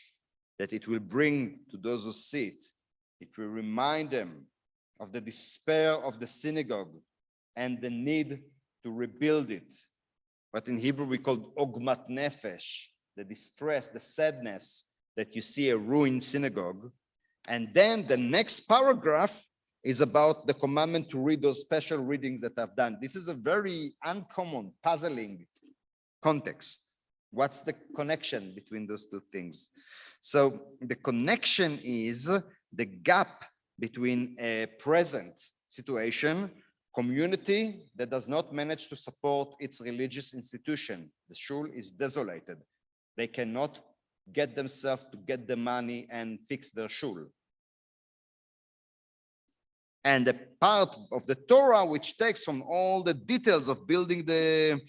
that it will bring to those who see it. It will remind them of the despair of the synagogue and the need to rebuild it. What in Hebrew we call ogmat nefesh, the distress, the sadness that you see a ruined synagogue. And then the next paragraph is about the commandment to read those special readings that I've done. This is a very uncommon, puzzling context. What's the connection between those two things? So the connection is the gap between a present situation, community that does not manage to support its religious institution. The shul is desolated. They cannot get themselves to get the money and fix their shul. And the part of the Torah which takes from all the details of building the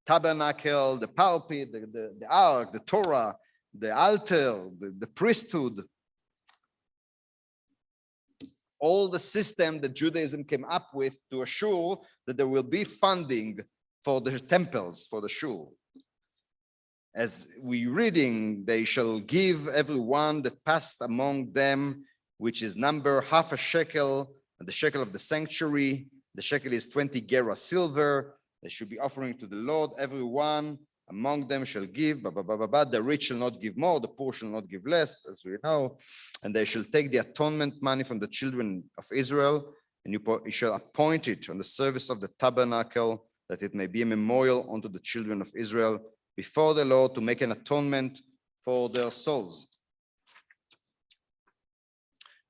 tabernacle, the pulpit, the ark, the Torah, the altar, the priesthood, all the system that Judaism came up with to assure that there will be funding for the temples, for the shul. As we reading, they shall give everyone that passed among them, which is number half a shekel, and the shekel of the sanctuary. The shekel is 20 gera silver. They should be offering to the Lord. Everyone among them shall give, the rich shall not give more, the poor shall not give less, as we know. And they shall take the atonement money from the children of Israel, and you shall appoint it on the service of the tabernacle, that it may be a memorial unto the children of Israel before the Lord, to make an atonement for their souls.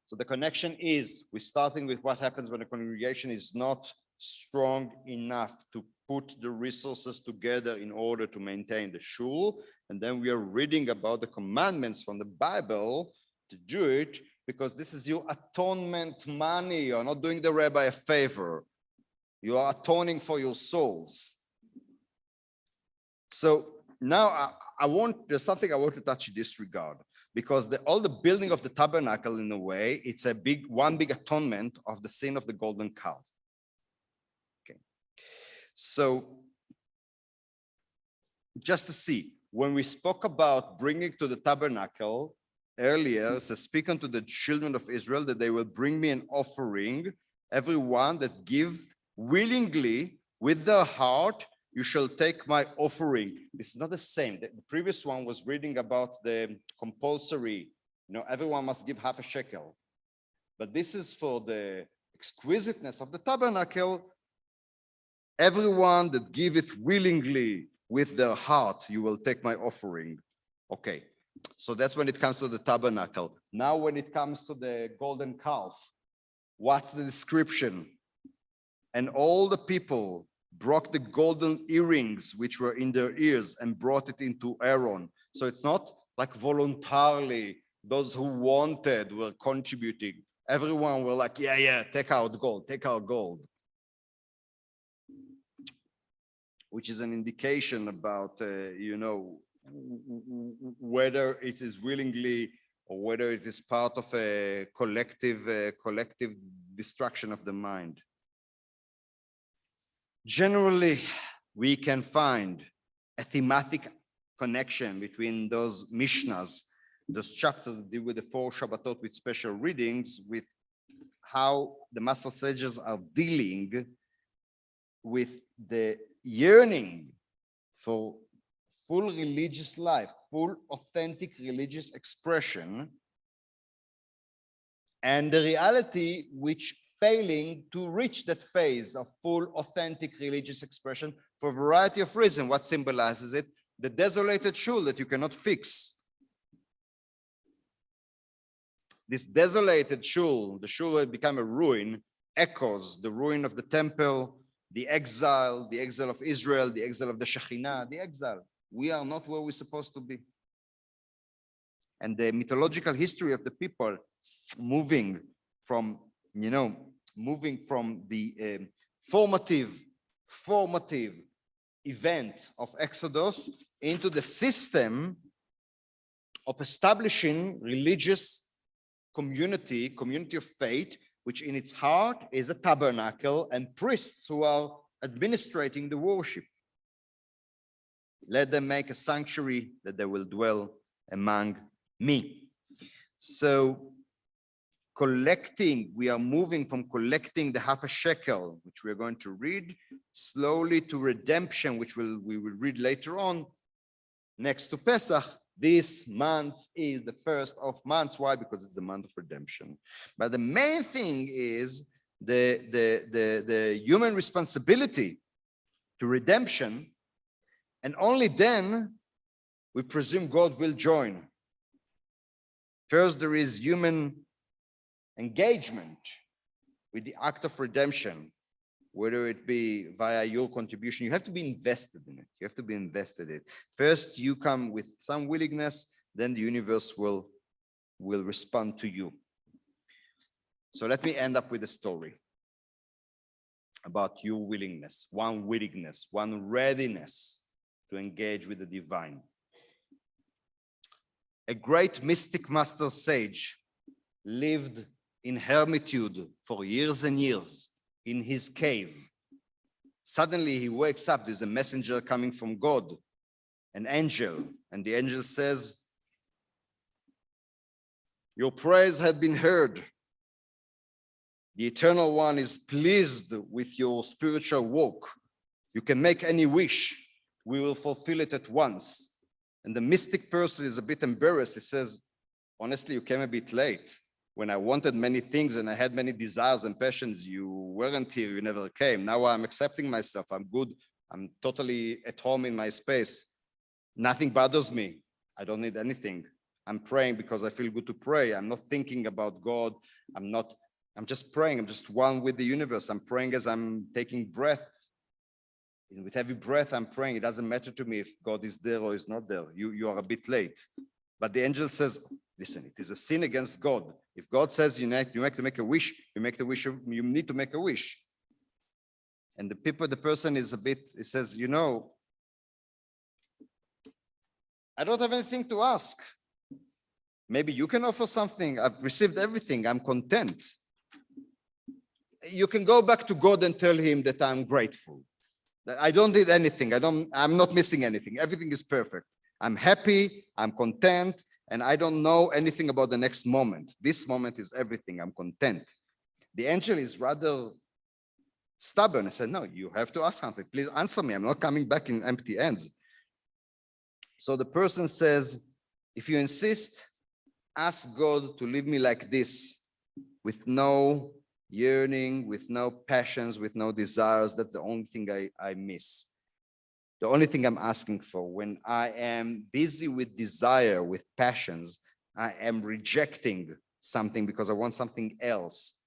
So the connection is, we're starting with what happens when a congregation is not strong enough to put the resources together in order to maintain the shul. And then we are reading about the commandments from the Bible to do it, because this is your atonement money. You're not doing the rabbi a favor. You are atoning for your souls. So now there's something I want to touch in this regard, because all the building of the tabernacle, in a way, it's one big atonement of the sin of the golden calf. Okay. So just to see, when we spoke about bringing to the tabernacle earlier, it says, speak unto the children of Israel that they will bring me an offering, everyone that give willingly with their heart, you shall take my offering. This is not the same. The previous one was reading about the compulsory, everyone must give half a shekel. But this is for the exquisiteness of the tabernacle. Everyone that giveth willingly with their heart, you will take my offering. Okay, so that's when it comes to the tabernacle. Now when it comes to the golden calf, what's the description? And all the people broke the golden earrings which were in their ears and brought it into Aaron. So it's not like voluntarily, those who wanted were contributing. Everyone were like, yeah, take out gold. Which is an indication about, whether it is willingly or whether it is part of a collective destruction of the mind. Generally, we can find a thematic connection between those Mishnahs, those chapters that deal with the 4 Shabbatot with special readings, with how the Master Sages are dealing with the yearning for full religious life, full authentic religious expression, and the reality which failing to reach that phase of full authentic religious expression for a variety of reasons. What symbolizes it? The desolated shul that you cannot fix. This desolated shul, the shul had become a ruin, echoes the ruin of the temple, the exile of Israel, the exile of the Shekhinah, the exile. We are not where we're supposed to be. And the mythological history of the people moving from the formative event of Exodus into the system of establishing religious community of faith, which in its heart is a tabernacle and priests who are administrating the worship. Let them make a sanctuary that they will dwell among me. So we are moving from collecting the half a shekel, which we are going to read, slowly to redemption, which we will read later on, next to Pesach. This month is the first of months. Why? Because it's the month of redemption. But the main thing is the human responsibility to redemption, and only then we presume God will join. First, there is human engagement with the act of redemption, whether it be via your contribution. You have to be invested in it. First, you come with some willingness, then the universe will respond to you. So let me end up with a story about your willingness, one readiness to engage with the divine. A great mystic master sage lived in hermitude for years and years in his cave. Suddenly he wakes up, there's a messenger coming from God, an angel, and the angel says, your prayers had been heard. The Eternal One is pleased with your spiritual walk. You can make any wish. We will fulfill it at once. And the mystic person is a bit embarrassed. He says, honestly, you came a bit late. When I wanted many things and I had many desires and passions, you weren't here, you never came. Now I'm accepting myself. I'm good. I'm totally at home in my space. Nothing bothers me. I don't need anything. I'm praying because I feel good to pray. I'm not thinking about God. I'm just praying. I'm just one with the universe. I'm praying as I'm taking breath. And with every breath I'm praying. It doesn't matter to me if God is there or is not there. You are a bit late. But the angel says, listen, it is a sin against God. If God says you have to make a wish, you make the wish, you need to make a wish. And the person is a bit, he says, I don't have anything to ask. Maybe you can offer something. I've received everything. I'm content. You can go back to God and tell him that I'm grateful. That I don't need anything. I'm not missing anything. Everything is perfect. I'm happy. I'm content. And I don't know anything about the next moment. This moment is everything. I'm content. The angel is rather stubborn. I said, no, you have to ask something. Please answer me. I'm not coming back in empty hands. So the person says, if you insist, ask God to leave me like this, with no yearning, with no passions, with no desires. That's the only thing I miss. The only thing I'm asking for. When I am busy with desire, with passions, I am rejecting something because I want something else.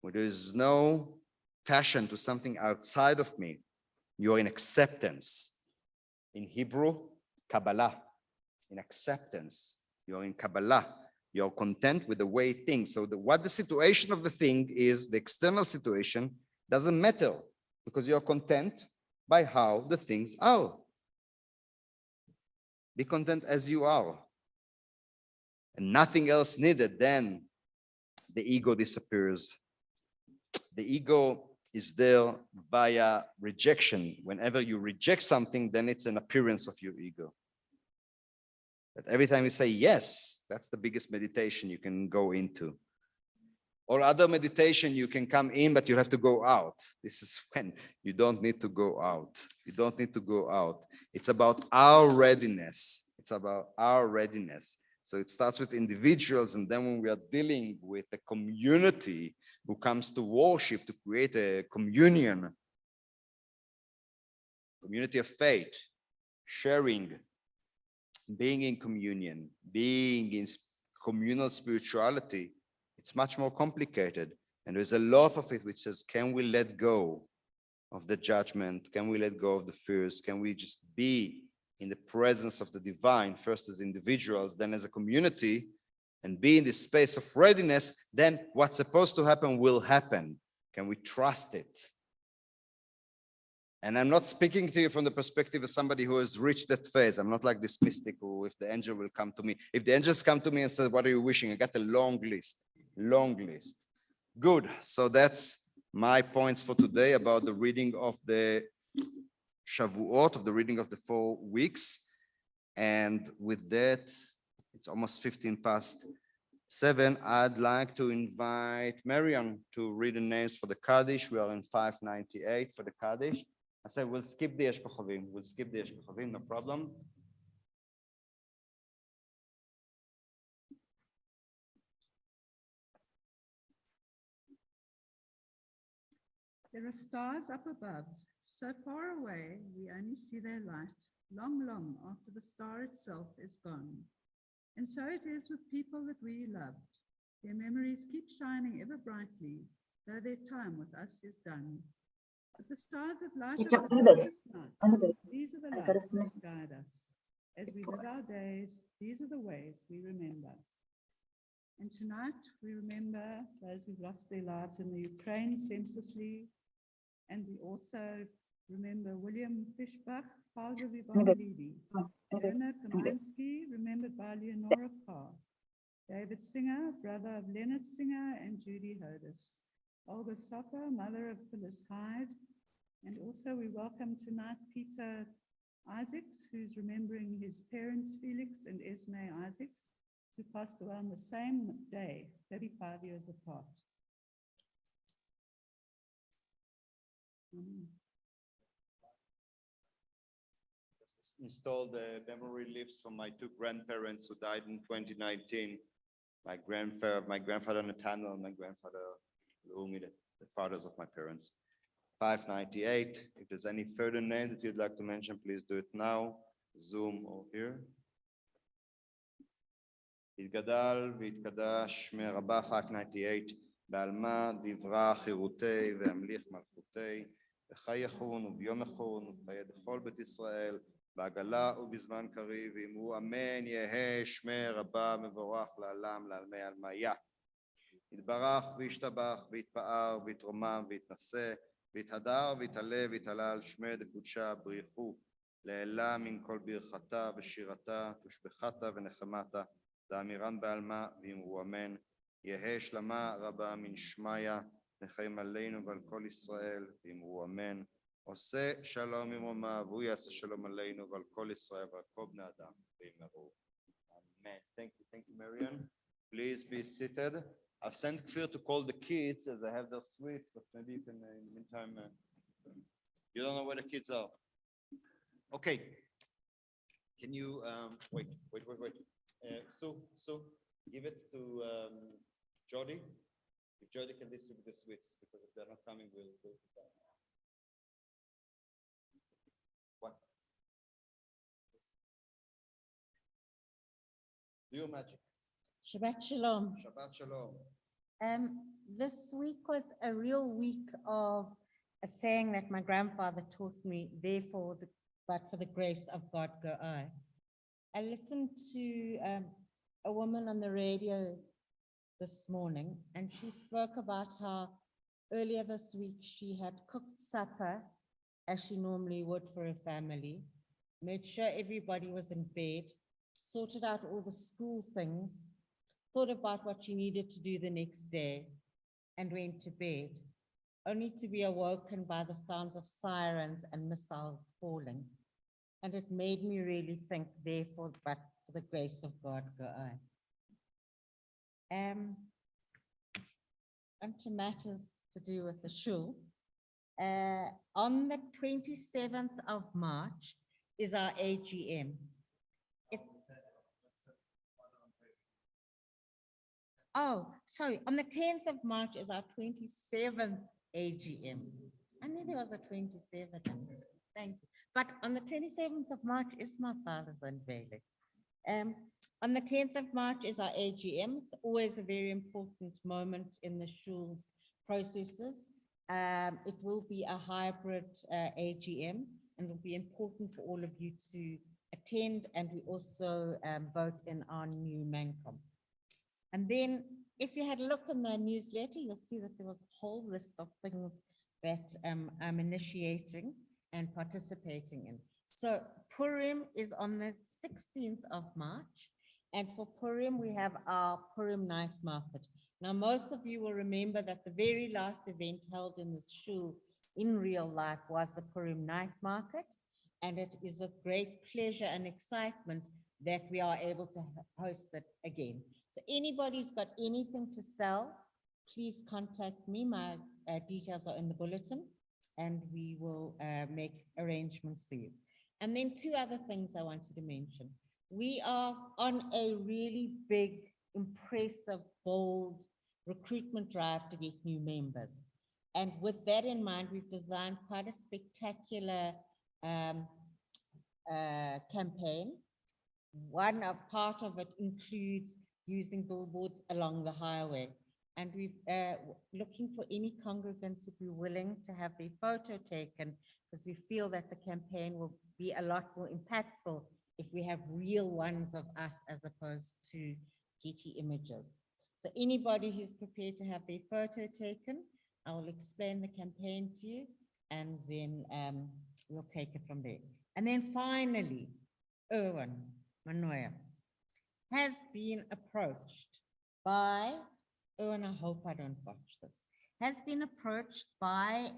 When there is no passion to something outside of me, you're in acceptance. In Hebrew, Kabbalah. In acceptance. You're in Kabbalah. You're content with the way things. So what the situation of the thing is, the external situation, doesn't matter because you're content by how the things are. Be content as you are. And nothing else needed, then the ego disappears. The ego is there via rejection. Whenever you reject something, then it's an appearance of your ego. But every time you say yes, that's the biggest meditation you can go into. Or other meditation, you can come in, but you have to go out. This is when you don't need to go out. You don't need to go out. It's about our readiness. It's about our readiness. So it starts with individuals, and then when we are dealing with a community who comes to worship, to create a community of faith, sharing, being in communion, being in communal spirituality, it's much more complicated. And there's a lot of it which says, can we let go of the judgment? Can we let go of the fears? Can we just be in the presence of the divine, first as individuals, then as a community, and be in this space of readiness? Then what's supposed to happen will happen. Can we trust it? And I'm not speaking to you from the perspective of somebody who has reached that phase. I'm not like this mystic who, if the angel will come to me. If the angels come to me and say, what are you wishing? I got a long list. Good. So that's my points for today about the reading of the Shavuot, of the reading of the 4 weeks. And with that, it's almost 7:15. I'd like to invite Marion to read the names for the Kaddish. We are in 598 for the Kaddish. I said, we'll skip the Yesh Kochavim. We'll skip the Yesh Kochavim, no problem. There are stars up above, so far away we only see their light, long, long after the star itself is gone. And so it is with people that we loved. Their memories keep shining ever brightly, though their time with us is done. But the stars that light up the darkest night, these are the lights that guide us. As we live our days, these are the ways we remember. And tonight we remember those who've lost their lives in the Ukraine senselessly. And we also remember William Fishbach, Paul Vivanlidi, Leonard Kaminsky, remembered by Leonora Carr, David Singer, brother of Leonard Singer and Judy Hodis. Olga Sopper, mother of Phyllis Hyde. And also we welcome tonight Peter Isaacs, who's remembering his parents, Felix and Esme Isaacs, who passed away on the same day, 35 years apart. Installed memory leaves from my two grandparents who died in 2019. My grandfather Nathaniel, and my grandfather Lumi, the fathers of my parents. 598. If there's any further name that you'd like to mention, please do it now. Zoom or here. התגדל והתקדש שמי רבה 598 בעלמא דברה חירותי והמליך מלכותי בחי יחון וביום יחון ובחיי דכל בית ישראל בעגלה ובזמן קריב ואמרו אמן יהא שמי רבה מבורך לעלם לעלמי עלמיה יתברך וישתבח ויתפאר ויתרומם ויתנשא ויתהדר ויתעלה ויתהלל שמי דקודשה בריחו לעילה מן כל ברכתה ושירתה תושבחתה ונחמתה דאמירן בעלמא ואמרו אמן יהא שלמה רבה מן שמיה נחיים עלינו ועל כל ישראל ואמרו אמן עושה שלום ממרומיו והוא יעשה שלום עלינו ועל כל ישראל ועל כל בני אדם ואמרו amen. Thank you Marian. Please be seated. I've sent Kfir to call the kids as I have their sweets, but maybe you can in the meantime you don't know where the kids are. Okay, can you wait. So give it to Jody. If Jody can distribute the sweets, because if they're not coming, we'll go to that. What? Do your magic. Shabbat Shalom. Shabbat Shalom. This week was a real week of a saying that my grandfather taught me, therefore, but for the grace of God go I. I listened to a woman on the radio this morning, and she spoke about how earlier this week she had cooked supper as she normally would for her family, made sure everybody was in bed, sorted out all the school things, thought about what she needed to do the next day, and went to bed, only to be awoken by the sounds of sirens and missiles falling. And it made me really think, therefore, but for the grace of God go I. Onto matters to do with the shul. On the 27th of March is our AGM. On the 10th of March is our 27th AGM. I knew there was a 27th. Thank you. But on the 27th of March is my father's unveiling. On the 10th of March is our AGM. It's always a very important moment in the shul's processes. It will be a hybrid AGM, and it will be important for all of you to attend, and we also vote in our new Mancom. And then if you had a look in the newsletter, you'll see that there was a whole list of things that I'm initiating and participating in. So Purim is on the 16th of March. And for Purim, we have our Purim night market. Now, most of you will remember that the very last event held in this shul in real life was the Purim night market. And it is with great pleasure and excitement that we are able to host it again. So anybody's got anything to sell, please contact me. My details are in the bulletin, and we will make arrangements for you. And then two other things I wanted to mention. We are on a really big, impressive, bold recruitment drive to get new members. And with that in mind, we've designed quite a spectacular campaign. One part of it includes using billboards along the highway. And we're looking for any congregants who'd be willing to have their photo taken, because we feel that the campaign will be a lot more impactful if we have real ones of us as opposed to getty images. So anybody who's prepared to have their photo taken, I will explain the campaign to you, and then we'll take it from there. And then finally, Erwin Manoia. has been approached by, oh, and I hope I don't botch this, has been approached by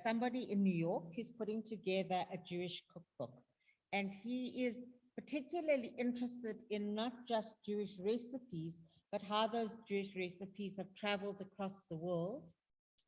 somebody in New York who's putting together a Jewish cookbook. And he is particularly interested in not just Jewish recipes, but how those Jewish recipes have traveled across the world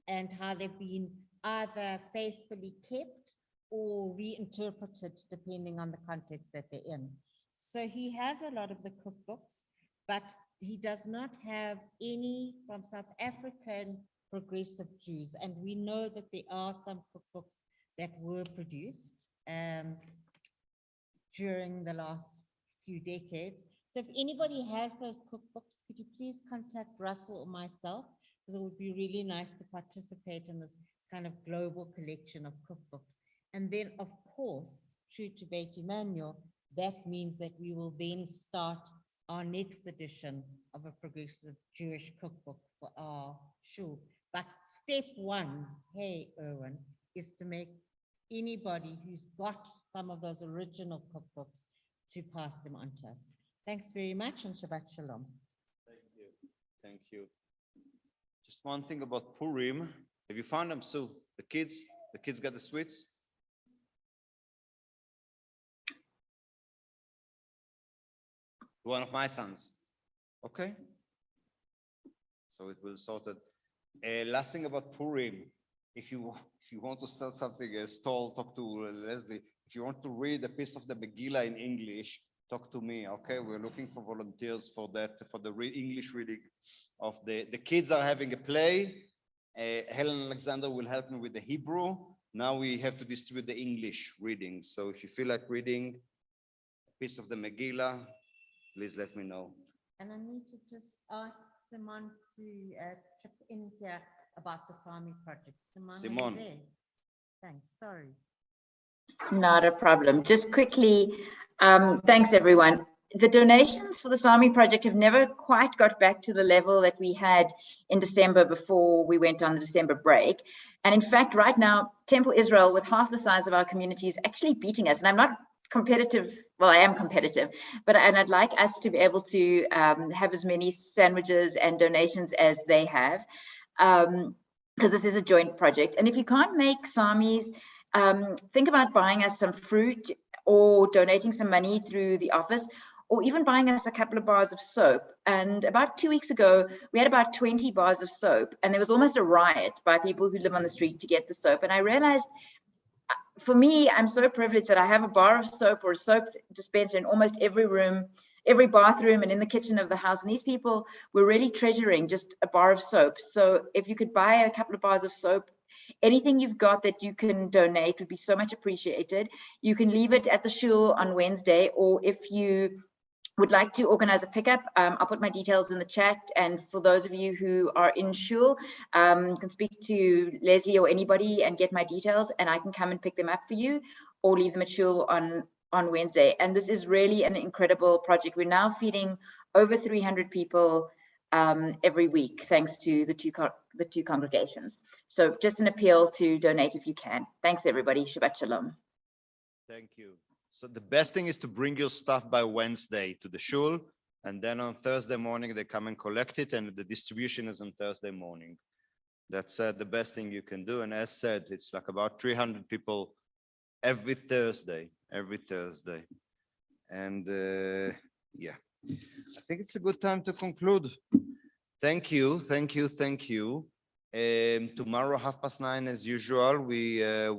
and how they've been either faithfully kept or reinterpreted depending on the context that they're in. So he has a lot of the cookbooks, but he does not have any from South African progressive Jews. And we know that there are some cookbooks that were produced during the last few decades. So if anybody has those cookbooks, could you please contact Russell or myself? Because it would be really nice to participate in this kind of global collection of cookbooks. And then, of course, true to Beit Emanuel, that means that we will then start our next edition of a progressive Jewish cookbook for our shul. But step one, hey, Erwin, is to make anybody who's got some of those original cookbooks to pass them on to us. Thanks very much, and Shabbat Shalom. Thank you. Thank you. Just one thing about Purim. Have you found them, Sue? The kids got the sweets? One of my sons. Okay. So it will sort it. Last thing about Purim. If you want to sell something, a stall, talk to Leslie. If you want to read a piece of the Megillah in English, talk to me, okay? We're looking for volunteers for that, for the English reading of the kids are having a play. Helen Alexander will help me with the Hebrew. Now we have to distribute the English reading. So if you feel like reading a piece of the Megillah, please let me know. And I need to just ask Simon to chip in here about the Sami project. Simon. Are you there? Thanks, sorry. Not a problem. Just quickly, thanks everyone. The donations for the Sami project have never quite got back to the level that we had in December before we went on the December break. And in fact, right now, Temple Israel, with half the size of our community, is actually beating us. And I'm not competitive, well, I am competitive, and I'd like us to be able to have as many sandwiches and donations as they have, because this is a joint project. And if you can't make Samis, think about buying us some fruit or donating some money through the office, or even buying us a couple of bars of soap. And about 2 weeks ago, we had about 20 bars of soap, and there was almost a riot by people who live on the street to get the soap. And I realized, for me, I'm so privileged that I have a bar of soap or a soap dispenser in almost every room, every bathroom, and in the kitchen of the house. And these people were really treasuring just a bar of soap. So if you could buy a couple of bars of soap, anything you've got that you can donate would be so much appreciated. You can leave it at the shul on Wednesday, or if you would like to organize a pickup, I'll put my details in the chat. And for those of you who are in shul, you can speak to Leslie or anybody and get my details, and I can come and pick them up for you, or leave them at shul on Wednesday. And this is really an incredible project. We're now feeding over 300 people every week, thanks to the two congregations. So just an appeal to donate if you can. Thanks everybody. Shabbat Shalom. Thank you. So the best thing is to bring your stuff by Wednesday to the shul, and then on Thursday morning they come and collect it, and the distribution is on Thursday morning. That's the best thing you can do. And as said, it's like about 300 people every Thursday. And yeah, I think it's a good time to conclude. Thank you. Tomorrow, 9:30 as usual. We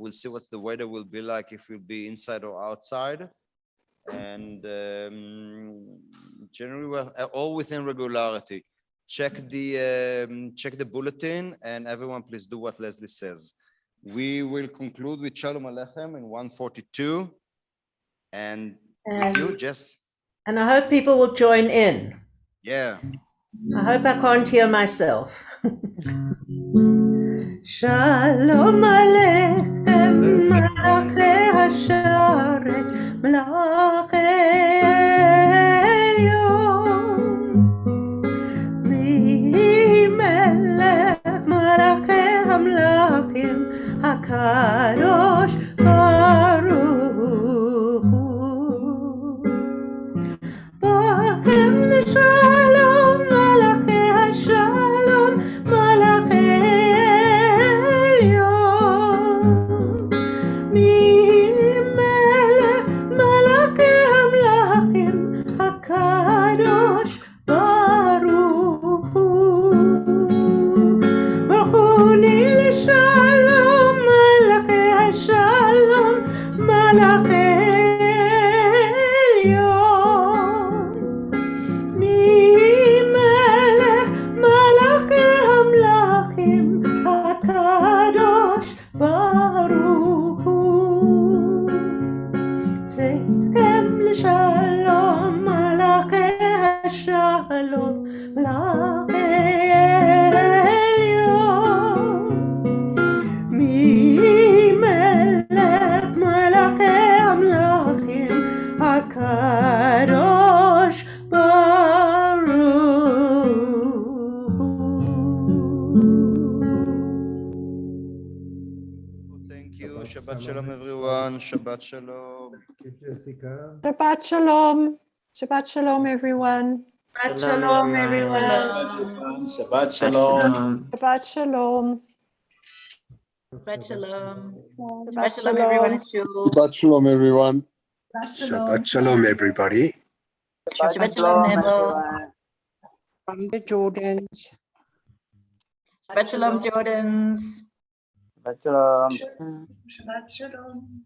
will see what the weather will be like, if we'll be inside or outside. And generally, we're all within regularity. Check the bulletin, and everyone, please do what Leslie says. We will conclude with Shalom Aleichem in 142. And with you, Jess. And I hope people will join in. Yeah. I hope I can't hear myself. Shalom Aleichem, Malachei Hasharet, Malachei Elyon. Melech Malachei Hamlachim, HaKadosh Baruch Hu. Shabbat shalom, everyone. Shabbat shalom. Jessica. Shabbat shalom. Shabbat shalom, everyone. Shabbat shalom, everyone. Shabbat shalom. Shabbat shalom. Shabbat shalom. Shabbat Shabbat shalom, everyone shalom. at Shul. Shabbat shalom, everyone. Shabbat shalom, everybody. Shabbat shalom, Neville. From the Jordans. Shabbat shalom, Jordans. Shabbat shalom. Shabbat shalom.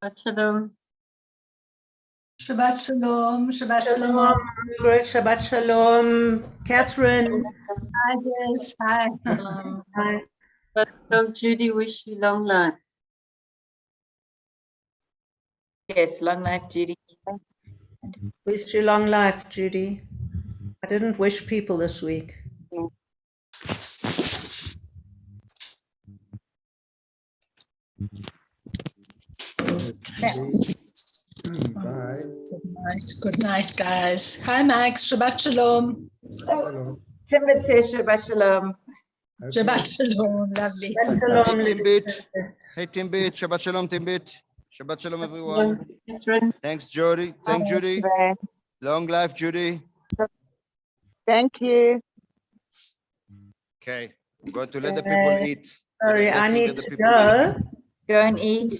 Shabbat shalom. Shabbat shalom. Shabbat Shalom, Margaret. Shabbat shalom. Catherine. Hi, Jess. Hi. Hi. Judy, wish you long life. Yes, long life, Judy. Wish you long life, Judy. I didn't wish people this week. Bye. Good night, guys. Hi, Max. Shabbat shalom. Shalom. Timbit says Shabbat shalom. Shabbat shalom. Lovely. Shabbat shalom, Hey, Lily. Timbit. Hey, Timbit. Shabbat shalom, Timbit. Shabbat shalom, everyone. Catherine. Thanks, Jody. Thanks, Judy. Long life, Judy. Thank you. Okay, I'm going to let the people eat. Sorry, I Let's need let the to people go. Go and eat.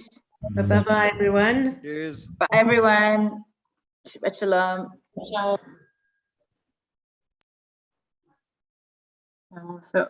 Bye-bye, everyone. Cheers. Bye, everyone. Shabbat shalom. So